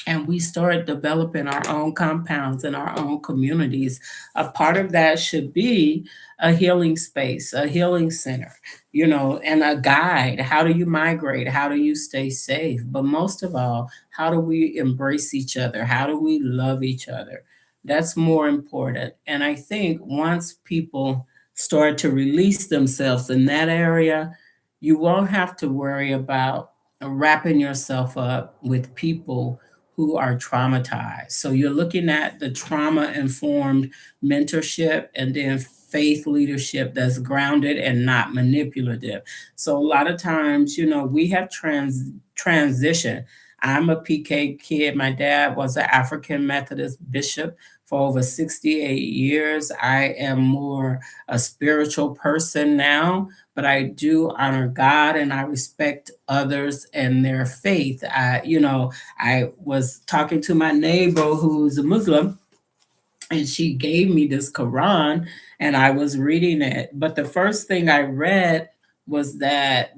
[SPEAKER 1] and we start developing our own compounds and our own communities. A part of that should be a healing space, a healing center, and a guide. How do you migrate? How do you stay safe? But most of all, how do we embrace each other? How do we love each other? That's more important. And I think once people start to release themselves in that area, you won't have to worry about wrapping yourself up with people who are traumatized. So you're looking at the trauma informed mentorship and then faith leadership that's grounded and not manipulative. So a lot of times, we have transition. I'm a PK kid. My dad was an African Methodist bishop for over 68 years. I am more a spiritual person now, but I do honor God and I respect others and their faith. I was talking to my neighbor who's a Muslim, and she gave me this Quran, and I was reading it. But the first thing I read was that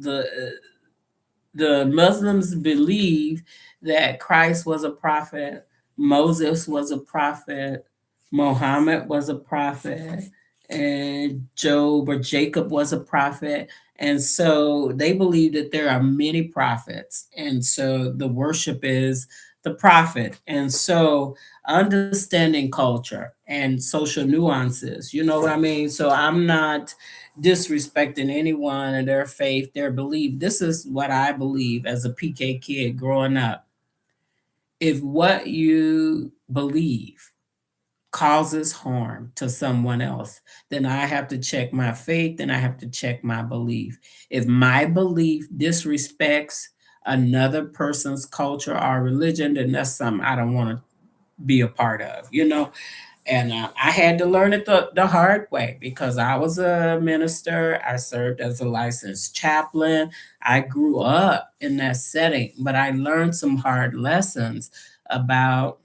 [SPEAKER 1] the Muslims believe that Christ was a prophet, Moses was a prophet, Muhammad was a prophet, and Job or Jacob was a prophet. And so they believe that there are many prophets. And so the worship is the prophet. And so understanding culture and social nuances, you know what I mean? So I'm not disrespecting anyone and their faith, their belief. This is what I believe as a PK kid growing up. If what you believe causes harm to someone else, then I have to check my faith and I have to check my belief. If my belief disrespects another person's culture or religion, then that's something I don't want to be a part of, you know? And I had to learn it the hard way because I was a minister. I served as a licensed chaplain. I grew up in that setting, but I learned some hard lessons about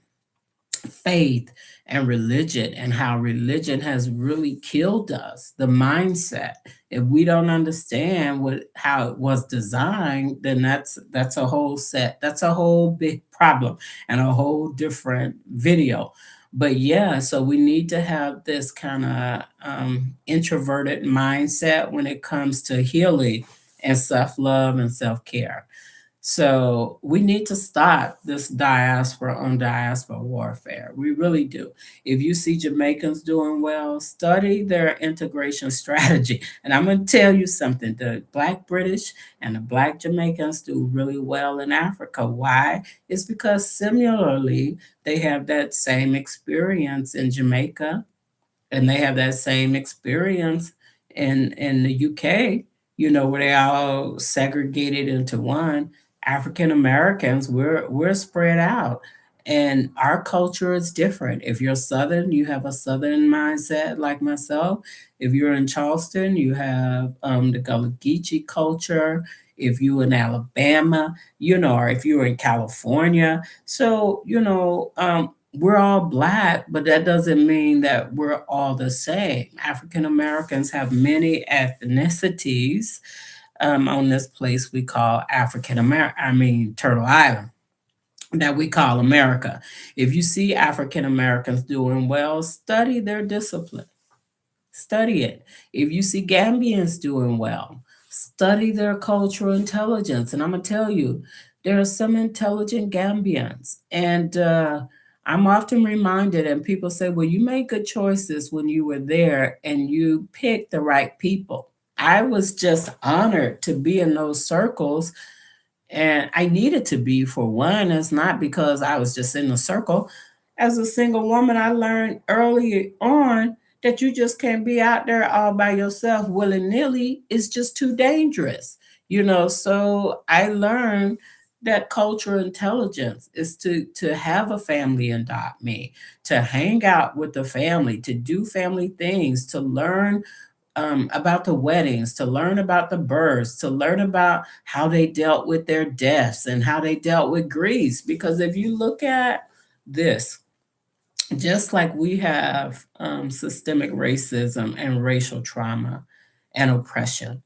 [SPEAKER 1] faith and religion and how religion has really killed us, the mindset. If we don't understand what how it was designed, then that's a whole set, that's a whole big problem and a whole different video. But yeah, so we need to have this kind of introverted mindset when it comes to healing and self-love and self-care. So we need to stop this diaspora on diaspora warfare. We really do. If you see Jamaicans doing well, study their integration strategy. And I'm going to tell you something, the Black British and the Black Jamaicans do really well in Africa. Why? It's because similarly, they have that same experience in Jamaica and they have that same experience in the UK, you know, where they all segregated into one. African Americans, we're spread out, and our culture is different. If you're Southern, you have a Southern mindset, like myself. If you're in Charleston, you have the Gullah Geechee culture. If you're in Alabama, you know, or if you're in California, so you know, we're all black, but that doesn't mean that we're all the same. African Americans have many ethnicities on this place we call African American, I mean, Turtle Island, that we call America. If you see African Americans doing well, study their discipline. Study it. If you see Gambians doing well, study their cultural intelligence. And I'm going to tell you, there are some intelligent Gambians. And I'm often reminded, and people say, well, you made good choices when you were there and you picked the right people. I was just honored to be in those circles, and I needed to be, for one. It's not because I was just in the circle. As a single woman, I learned early on that you just can't be out there all by yourself willy nilly. It's just too dangerous, you know. So I learned that cultural intelligence is to have a family adopt me, to hang out with the family, to do family things, to learn about the weddings, to learn about the births, to learn about how they dealt with their deaths and how they dealt with grief. Because if you look at this, just like we have systemic racism and racial trauma and oppression,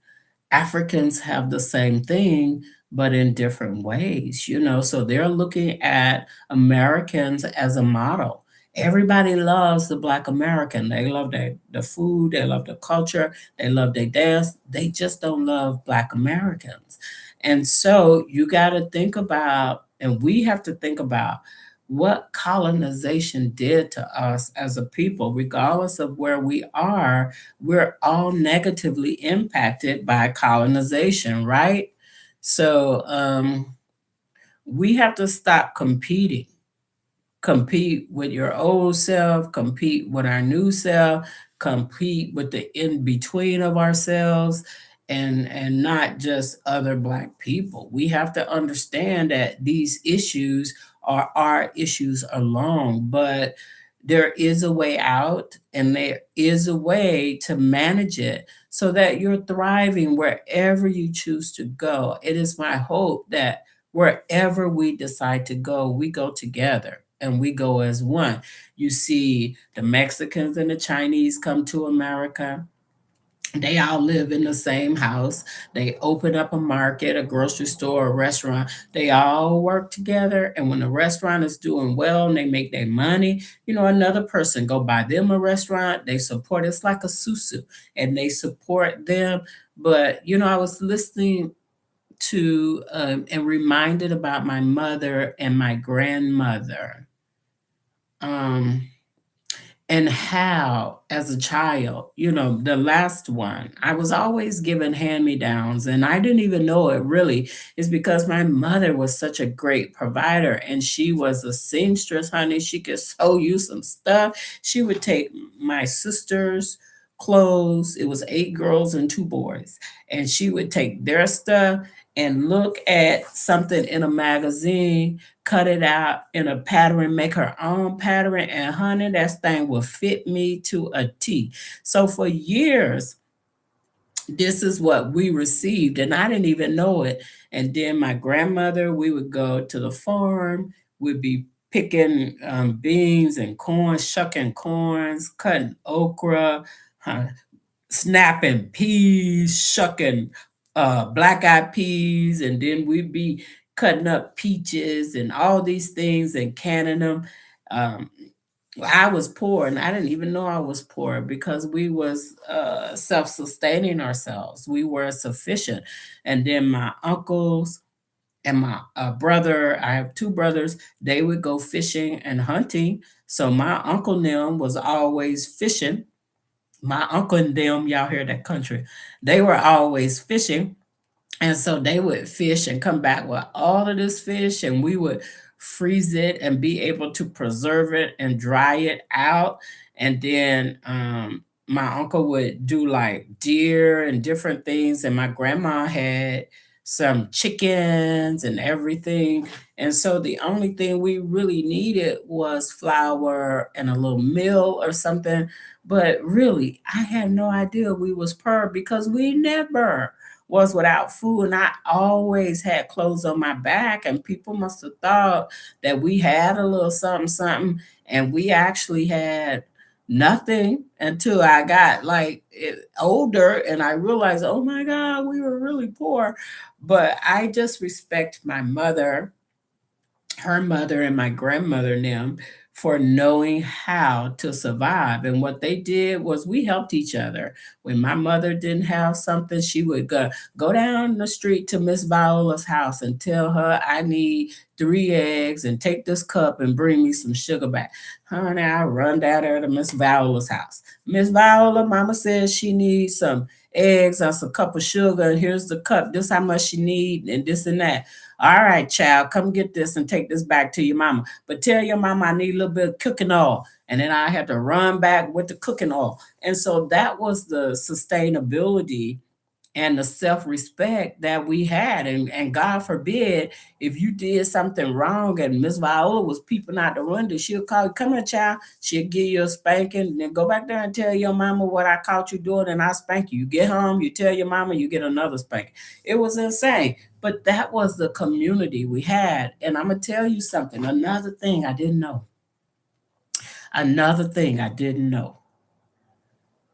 [SPEAKER 1] Africans have the same thing, but in different ways, you know. So they're looking at Americans as a model. Everybody loves the Black American. They love the food, they love the culture, they love their dance. They just don't love Black Americans. And so you got to think about, and we have to think about what colonization did to us as a people, regardless of where we are. We're all negatively impacted by colonization, right? So we have to stop competing. Compete with your old self, compete with our new self, compete with the in between of ourselves, and not just other Black people. We have to understand that these issues are our issues alone, but there is a way out and there is a way to manage it so that you're thriving wherever you choose to go. It is my hope that wherever we decide to go, we go together and we go as one. You see the Mexicans and the Chinese come to America. They all live in the same house. They open up a market, a grocery store, a restaurant. They all work together. And when the restaurant is doing well and they make their money, you know, another person go buy them a restaurant. They support. It's like a susu, and they support them. But you know, I was listening to and reminded about my mother and my grandmother. Um, and how, as a child, the last one, I was always given hand me downs, and I didn't even know it really. Is because my mother was such a great provider, and she was a seamstress, honey. She could sew you some stuff. She would take my sister's clothes. It was 8 girls and 2 boys, and she would take their stuff and look at something in a magazine, cut it out in a pattern, make her own pattern, and honey, that thing will fit me to a T. So for years, this is what we received, and I didn't even know it. And then my grandmother, we would go to the farm, we'd be picking beans and corn, shucking corns, cutting okra, huh, snapping peas, shucking black-eyed peas, and then we'd be cutting up peaches and all these things and canning them. Um, I was poor, and I didn't even know I was poor because we was self-sustaining ourselves. We were sufficient. And then my uncles and my brother, I have 2 brothers, they would go fishing and hunting. So my uncle and them was always fishing. My uncle and them, y'all hear that country, they were always fishing. And so they would fish and come back with all of this fish, and we would freeze it and be able to preserve it and dry it out. And then my uncle would do like deer and different things, and my grandma had some chickens and everything. And so the only thing we really needed was flour and a little meal or something. But really, I had no idea we was poor because we never was without food, and I always had clothes on my back, and people must have thought that we had a little something something, and we actually had nothing until I got like older, and I realized, oh my God, we were really poor. But I just respect my mother, her mother, and my grandmother and them for knowing how to survive. And what they did was we helped each other. When my mother didn't have something, she would go down the street to Miss Viola's house and tell her, I need 3 eggs and take this cup and bring me some sugar back. Honey, I run down there to Miss Viola's house. Miss Viola, mama says she needs some eggs and some cup of sugar, and here's the cup. This how much she need, and this and that. All right, child, come get this and take this back to your mama. But tell your mama I need a little bit of cooking oil. And then I had to run back with the cooking oil. And so that was the sustainability and the self-respect that we had. And God forbid, if you did something wrong and Miss Viola was peeping out the window, she'll call you, come here, child. She'll give you a spanking, and then go back there and tell your mama what I caught you doing, and I spank you. You get home, you tell your mama, you get another spanking. It was insane. But that was the community we had. And I'm going to tell you something, another thing I didn't know. Another thing I didn't know,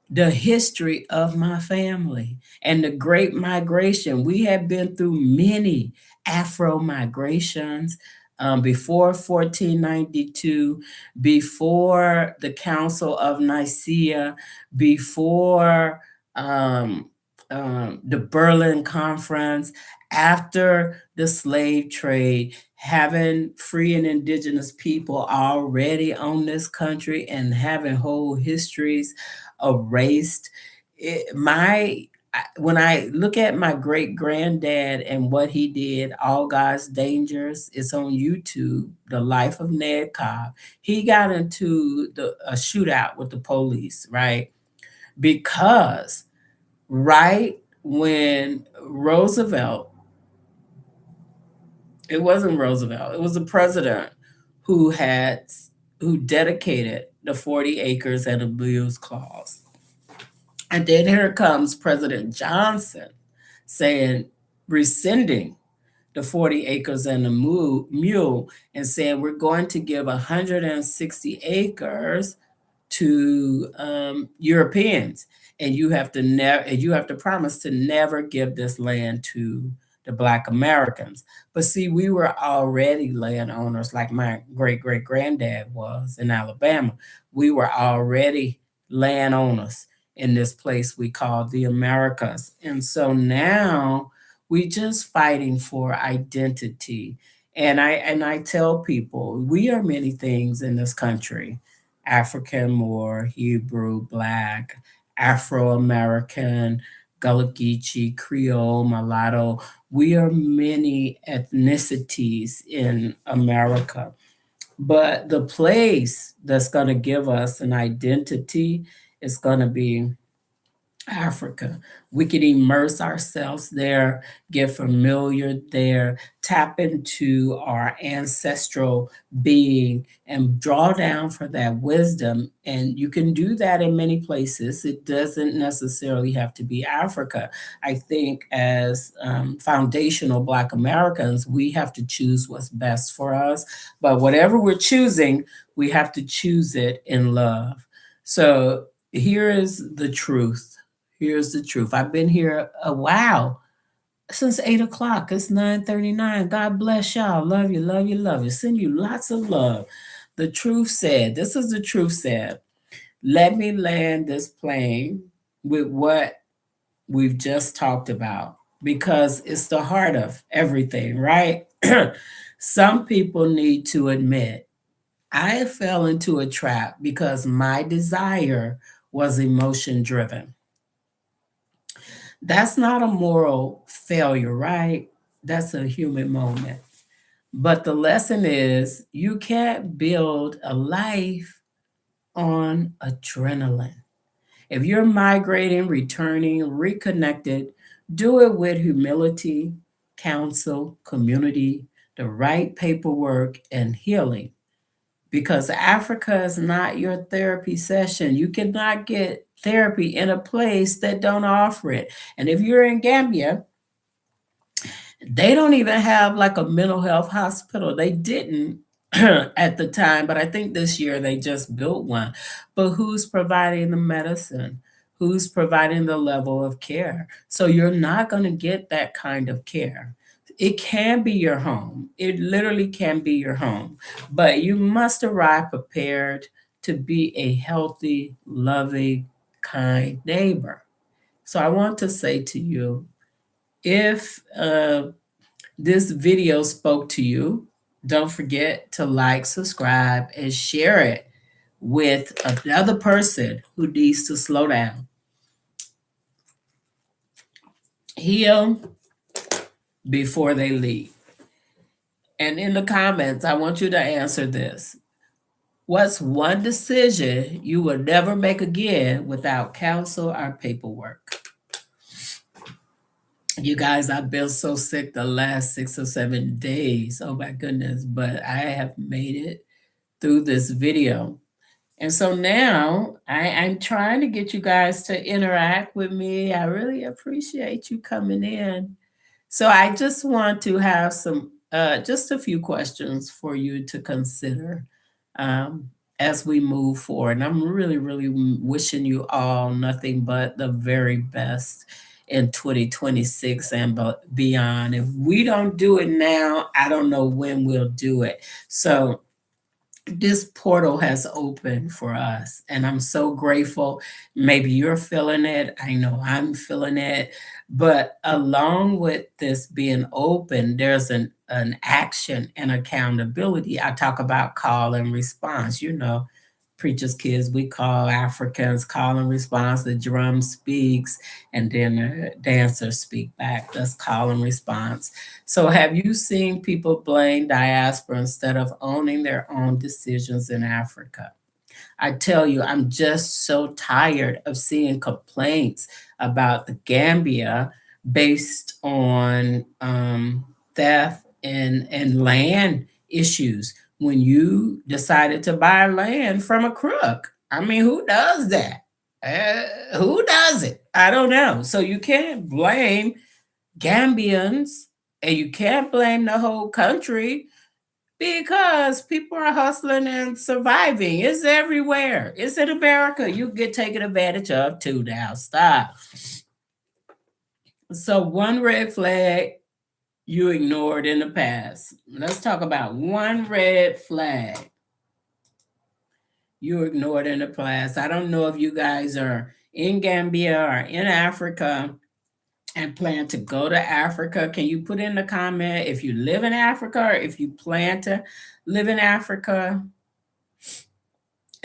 [SPEAKER 1] the history of my family and the Great Migration. We have been through many Afro migrations before 1492, before the Council of Nicaea, before um, the Berlin Conference, after the slave trade, having free and indigenous people already on this country and having whole histories erased. When I look at my great granddad and what he did, All God's Dangers, it's on YouTube, The Life of Ned Cobb. He got into a shootout with the police, right? Because right when Roosevelt, it wasn't Roosevelt, it was the president who had who dedicated the 40 acres and a mule's clause. And then here comes President Johnson saying, rescinding the 40 acres and the mule and saying, we're going to give 160 acres to Europeans, and you have to promise to never give this land to the Black Americans. But see, we were already landowners, like my great great granddad was in Alabama. We were already landowners in this place we call the Americas, and so now we just fighting for identity. And I tell people we are many things in this country, African, Moor, Hebrew, Black, Afro American, Gullah Geechee, Creole, Mulatto. We are many ethnicities in America. But the place that's going to give us an identity is going to be Africa. We can immerse ourselves there, get familiar there, tap into our ancestral being, and draw down for that wisdom. And you can do that in many places. It doesn't necessarily have to be Africa. I think as foundational Black Americans, we have to choose what's best for us. But whatever we're choosing, we have to choose it in love. So here is the truth. Here's the truth. I've been here a while, since 8 o'clock. It's 9:39. God bless y'all. Love you, love you, love you. Send you lots of love. The truth said, this is the truth said. Let me land this plane with what we've just talked about because it's the heart of everything, right? Some people need to admit I fell into a trap because my desire was emotion driven. That's not a moral failure, right? That's a human moment. But the lesson is you can't build a life on adrenaline. If you're migrating, returning, reconnected, do it with humility, counsel, community, the right paperwork, and healing. Because Africa is not your therapy session. You cannot get therapy in a place that don't offer it. And if you're in Gambia, they don't even have like a mental health hospital. They didn't at the time, but I think this year they just built one. But who's providing the medicine? Who's providing the level of care? So you're not going to get that kind of care. It can be your home. It literally can be your home. But you must arrive prepared to be a healthy, loving, kind neighbor. So I want to say to you, if this video spoke to you, don't forget to like, subscribe, and share it with another person who needs to slow down, heal before they leave. And in the comments, I want you to answer this. What's one decision you will never make again without counsel or paperwork? You guys, I've been so sick the last 6 or 7 days. Oh my goodness, but I have made it through this video. And so now I'm trying to get you guys to interact with me. I really appreciate you coming in. So I just want to have just a few questions for you to consider as we move forward. And I'm really, really wishing you all nothing but the very best in 2026 and beyond. If we don't do it now, I don't know when we'll do it. So this portal has opened for us, and I'm so grateful. Maybe you're feeling it. I know I'm feeling it. But along with this being open, there's an action and accountability. I talk about call and response. Preacher's kids, we call Africans call and response. The drum speaks, and then the dancers speak back. That's call and response. So, have you seen people blame diaspora instead of owning their own decisions in Africa? I tell you, I'm just so tired of seeing complaints about the Gambia based on theft and land issues when you decided to buy land from a crook. I mean, who does that? Who does it? I don't know. So you can't blame Gambians and you can't blame the whole country because people are hustling and surviving. It's everywhere. It's in America. You get taken advantage of too now. Stop. So one red flag you ignored in the past. Let's talk about one red flag you ignored in the past. I don't know if you guys are in Gambia or in Africa and plan to go to Africa. Can you put in the comment if you live in Africa or if you plan to live in Africa?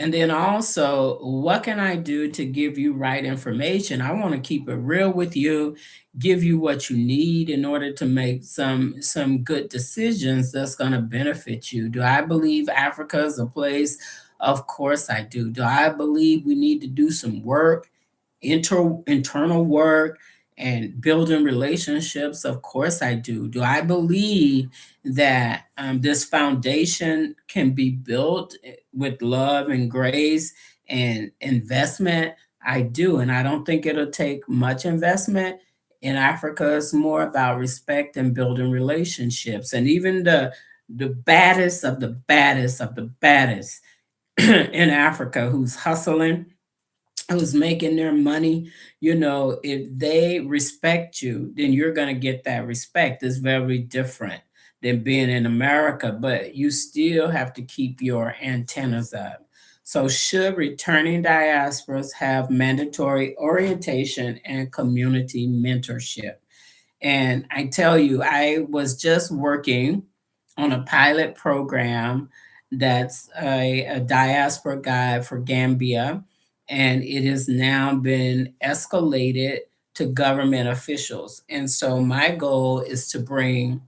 [SPEAKER 1] And then also, what can I do to give you right information? I want to keep it real with you, give you what you need in order to make some good decisions that's going to benefit you. Do I believe Africa is a place? Of course I do. Do I believe we need to do some work, internal work, and building relationships? Of course I do. Do I believe that this foundation can be built with love and grace and investment? I do. And I don't think it'll take much investment. In Africa, it's more about respect and building relationships. And even the baddest of the baddest of the baddest in Africa who's hustling, who's making their money, if they respect you, then you're going to get that respect. It's very different than being in America, but you still have to keep your antennas up. So, should returning diasporas have mandatory orientation and community mentorship? And I tell you, I was just working on a pilot program that's a diaspora guide for Gambia, and it has now been escalated to government officials. And so my goal is to bring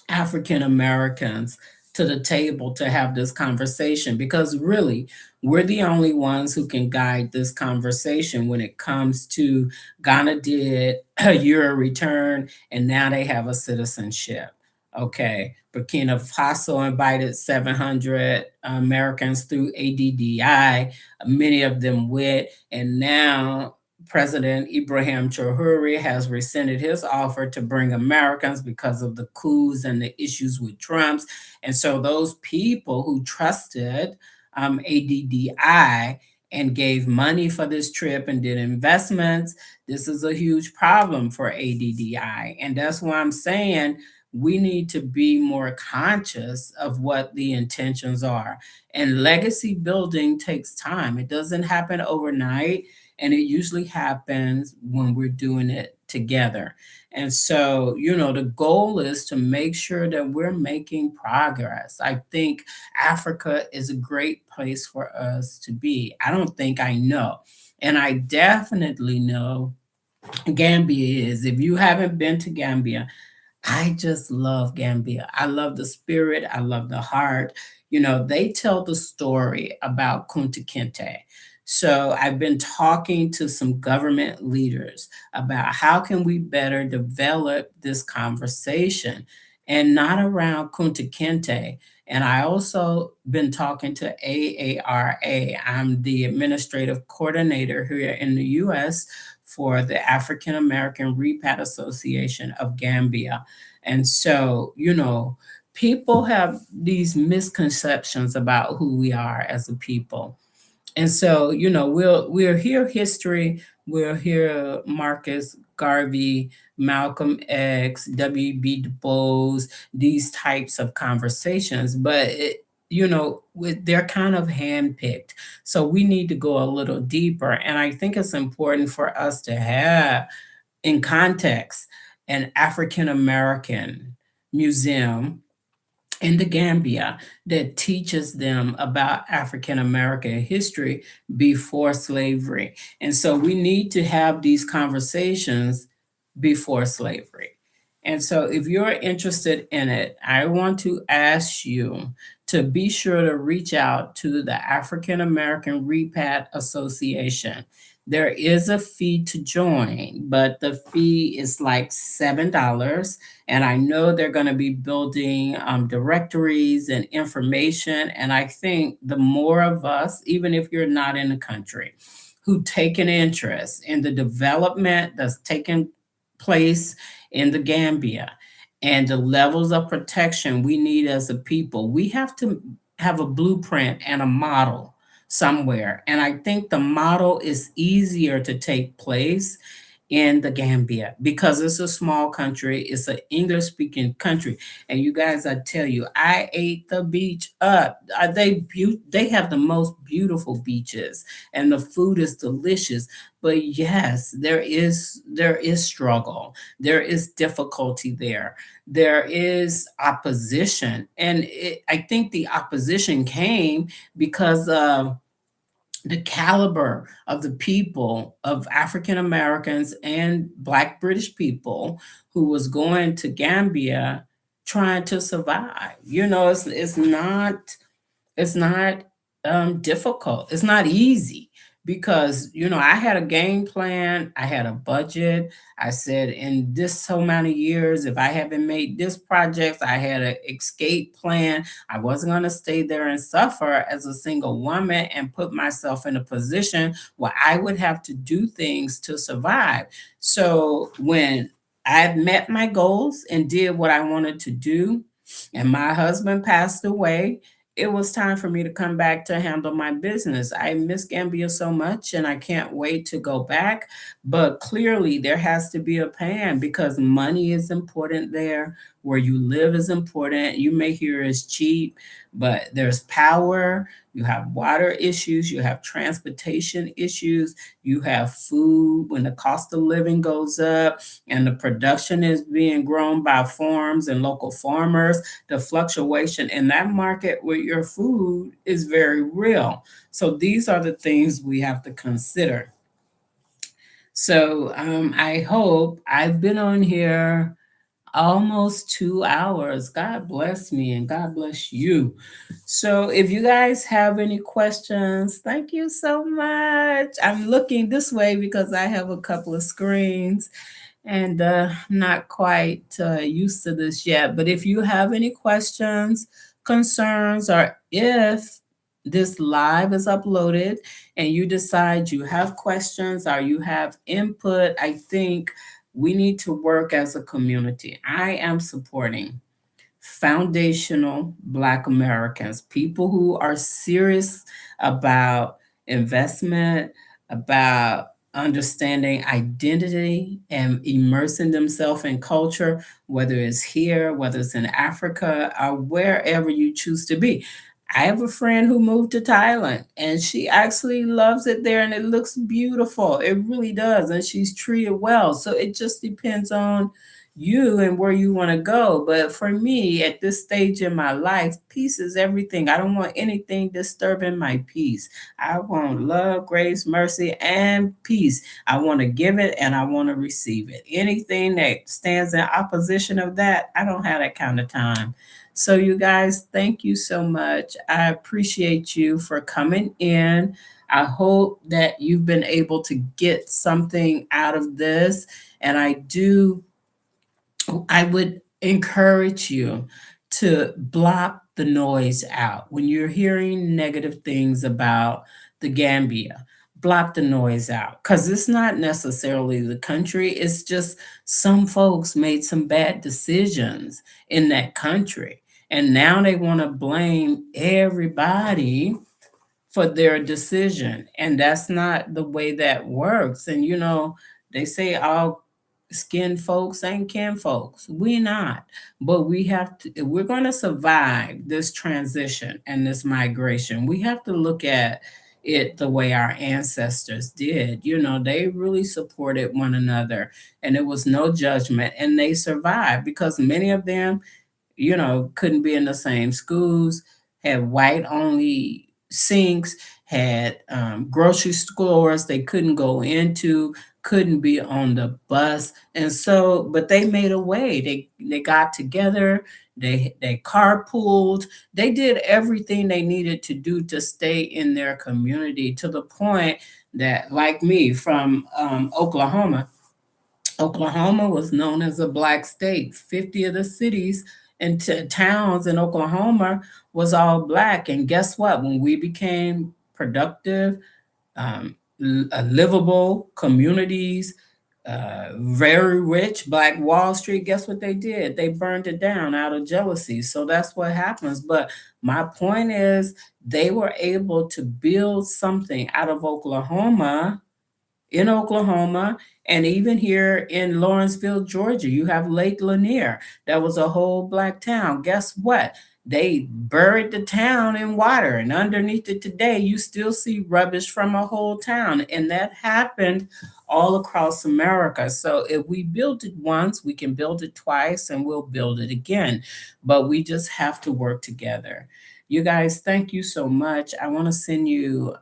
[SPEAKER 1] African Americans to the table to have this conversation, because really we're the only ones who can guide this conversation when it comes to Ghana did a year return and now they have a citizenship. Okay. Burkina Faso invited 700 Americans through ADDI. Many of them went, and now President Ibrahim Traore has rescinded his offer to bring Americans because of the coups and the issues with Trump's. And so those people who trusted ADDI and gave money for this trip and did investments, this is a huge problem for ADDI. And that's why I'm saying we need to be more conscious of what the intentions are. And legacy building takes time. It doesn't happen overnight, and it usually happens when we're doing it together. And so, the goal is to make sure that we're making progress. I think Africa is a great place for us to be. I don't think I know. And I definitely know Gambia is. If you haven't been to Gambia, I just love Gambia. I love the spirit. I love the heart. They tell the story about Kunta Kinte. So I've been talking to some government leaders about how can we better develop this conversation and not around Kunta Kinte. And I also been talking to AARA. I'm the administrative coordinator here in the US for the African American Repat Association of Gambia. And so, people have these misconceptions about who we are as a people. And so, we'll hear history, we'll hear Marcus Garvey, Malcolm X, W.B. Du Bois, these types of conversations, but they're kind of handpicked. So we need to go a little deeper. And I think it's important for us to have in context an African American museum in the Gambia that teaches them about African American history before slavery. And so we need to have these conversations before slavery. And so if you're interested in it, I want to ask you to be sure to reach out to the African American Repat Association. There is a fee to join, but the fee is like $7. And I know they're going to be building directories and information. And I think the more of us, even if you're not in the country, who take an interest in the development that's taking place in the Gambia and the levels of protection we need as a people, we have to have a blueprint and a model somewhere. And I think the model is easier to take place in the Gambia because it's a small country. It's an English speaking country. And you guys, I tell you, I ate the beach up. They have the most beautiful beaches and the food is delicious. But yes, there is struggle. There is difficulty there. There is opposition. And I think the opposition came because of the caliber of the people of African Americans and Black British people who was going to Gambia trying to survive. It's not difficult. It's not easy because I had a game plan. I had a budget. I said in this so many years, if I haven't made this project, I had an escape plan. I wasn't going to stay there and suffer as a single woman and put myself in a position where I would have to do things to survive. So when I met my goals and did what I wanted to do, and my husband passed away, it was time for me to come back to handle my business. I miss Gambia so much and I can't wait to go back. But clearly, there has to be a plan because money is important there. Where you live is important. You may hear it's cheap, but there's power. You have water issues, you have transportation issues, you have food when the cost of living goes up and the production is being grown by farms and local farmers. The fluctuation in that market with your food is very real. So these are the things we have to consider. So I hope I've been on here almost 2 hours. God bless me and God bless you. So if you guys have any questions, thank you so much. I'm looking this way because I have a couple of screens and not quite used to this yet. But if you have any questions, concerns, or if this live is uploaded and you decide you have questions or you have input, I think we need to work as a community. I am supporting foundational Black Americans, people who are serious about investment, about understanding identity and immersing themselves in culture, whether it's here, whether it's in Africa, or wherever you choose to be. I have a friend who moved to Thailand and she actually loves it there and it looks beautiful. It really does. And she's treated well. So it just depends on you and where you want to go. But for me, at this stage in my life, peace is everything. I don't want anything disturbing my peace. I want love, grace, mercy, and peace. I want to give it and I want to receive it. Anything that stands in opposition of that, I don't have that kind of time. So, you guys, thank you so much. I appreciate you for coming in. I hope that you've been able to get something out of this. And I would encourage you to block the noise out. When you're hearing negative things about the Gambia, block the noise out because it's not necessarily the country. It's just some folks made some bad decisions in that country. And now they want to blame everybody for their decision. And that's not the way that works. And they say all skin folks ain't kin folks. We not. But we have to, if we're going to survive this transition and this migration, we have to look at it the way our ancestors did. They really supported one another and it was no judgment and they survived because many of them couldn't be in the same schools, had white only sinks, had grocery stores they couldn't go into, couldn't be on the bus. And so, but they made a way. They got together, they carpooled, they did everything they needed to do to stay in their community to the point that, like me from Oklahoma, Oklahoma was known as a black state. 50 of the cities and towns in Oklahoma was all black. And guess what? When we became productive, livable communities, very rich, Black Wall Street, guess what they did? They burned it down out of jealousy. So that's what happens. But my point is, they were able to build something out of Oklahoma. in Oklahoma, and even here in Lawrenceville, Georgia. You have Lake Lanier. That was a whole black town. Guess what? They buried the town in water, and underneath it today, you still see rubbish from a whole town. And that happened all across America. So if we built it once, we can build it twice, and we'll build it again. But we just have to work together. You guys, thank you so much. I want to send you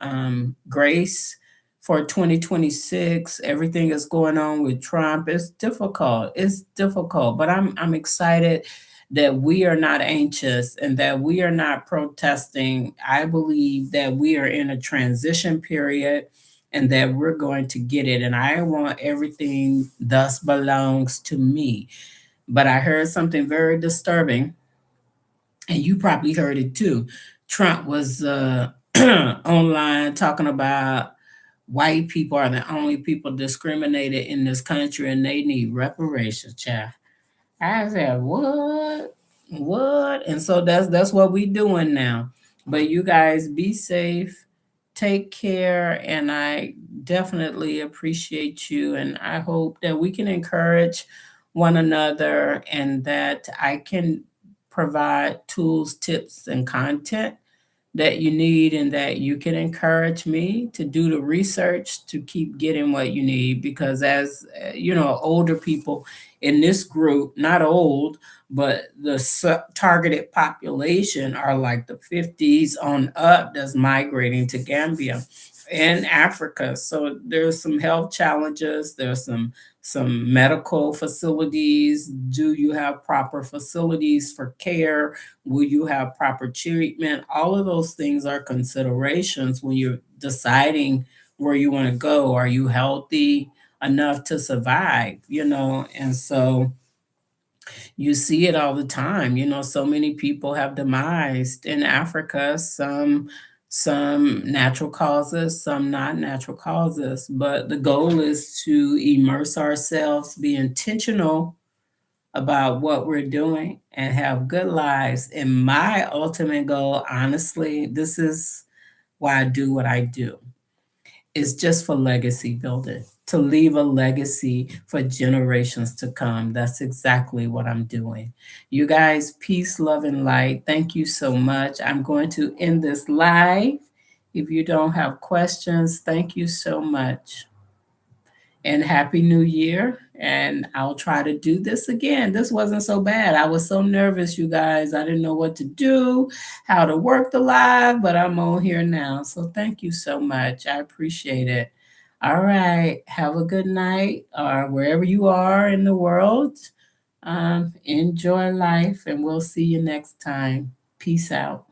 [SPEAKER 1] grace for 2026. Everything is going on with Trump. It's difficult. It's difficult, but I'm excited that we are not anxious and that we are not protesting. I believe that we are in a transition period and that we're going to get it. And I want everything thus belongs to me. But I heard something very disturbing, and you probably heard it too. Trump was online talking about white people are the only people discriminated in this country and they need reparations, child. I said, what? What? And so that's what we doing now. But you guys be safe, take care, and I definitely appreciate you. And I hope that we can encourage one another and that I can provide tools, tips, and content that you need, and that you can encourage me to do the research to keep getting what you need. Because as you know, older people in this group, not old, but the targeted population are like the 50s on up, that's migrating to Gambia and Africa. So there's some health challenges, there's some medical facilities. Do you have proper facilities for care? Will you have proper treatment? All of those things are considerations when you're deciding where you want to go. Are you healthy enough to survive? And so you see it all the time. So many people have demised in Africa, some natural causes, some not natural causes. But the goal is to immerse ourselves, be intentional about what we're doing, and have good lives. And my ultimate goal, honestly, this is why I do what I do. It's just for legacy building, to leave a legacy for generations to come. That's exactly what I'm doing. You guys, peace, love, and light. Thank you so much. I'm going to end this live. If you don't have questions, thank you so much. And Happy New Year. And I'll try to do this again. This wasn't so bad. I was so nervous, you guys. I didn't know what to do, how to work the live, but I'm on here now. So thank you so much. I appreciate it. All right. Have a good night, or wherever you are in the world. Enjoy life, and we'll see you next time. Peace out.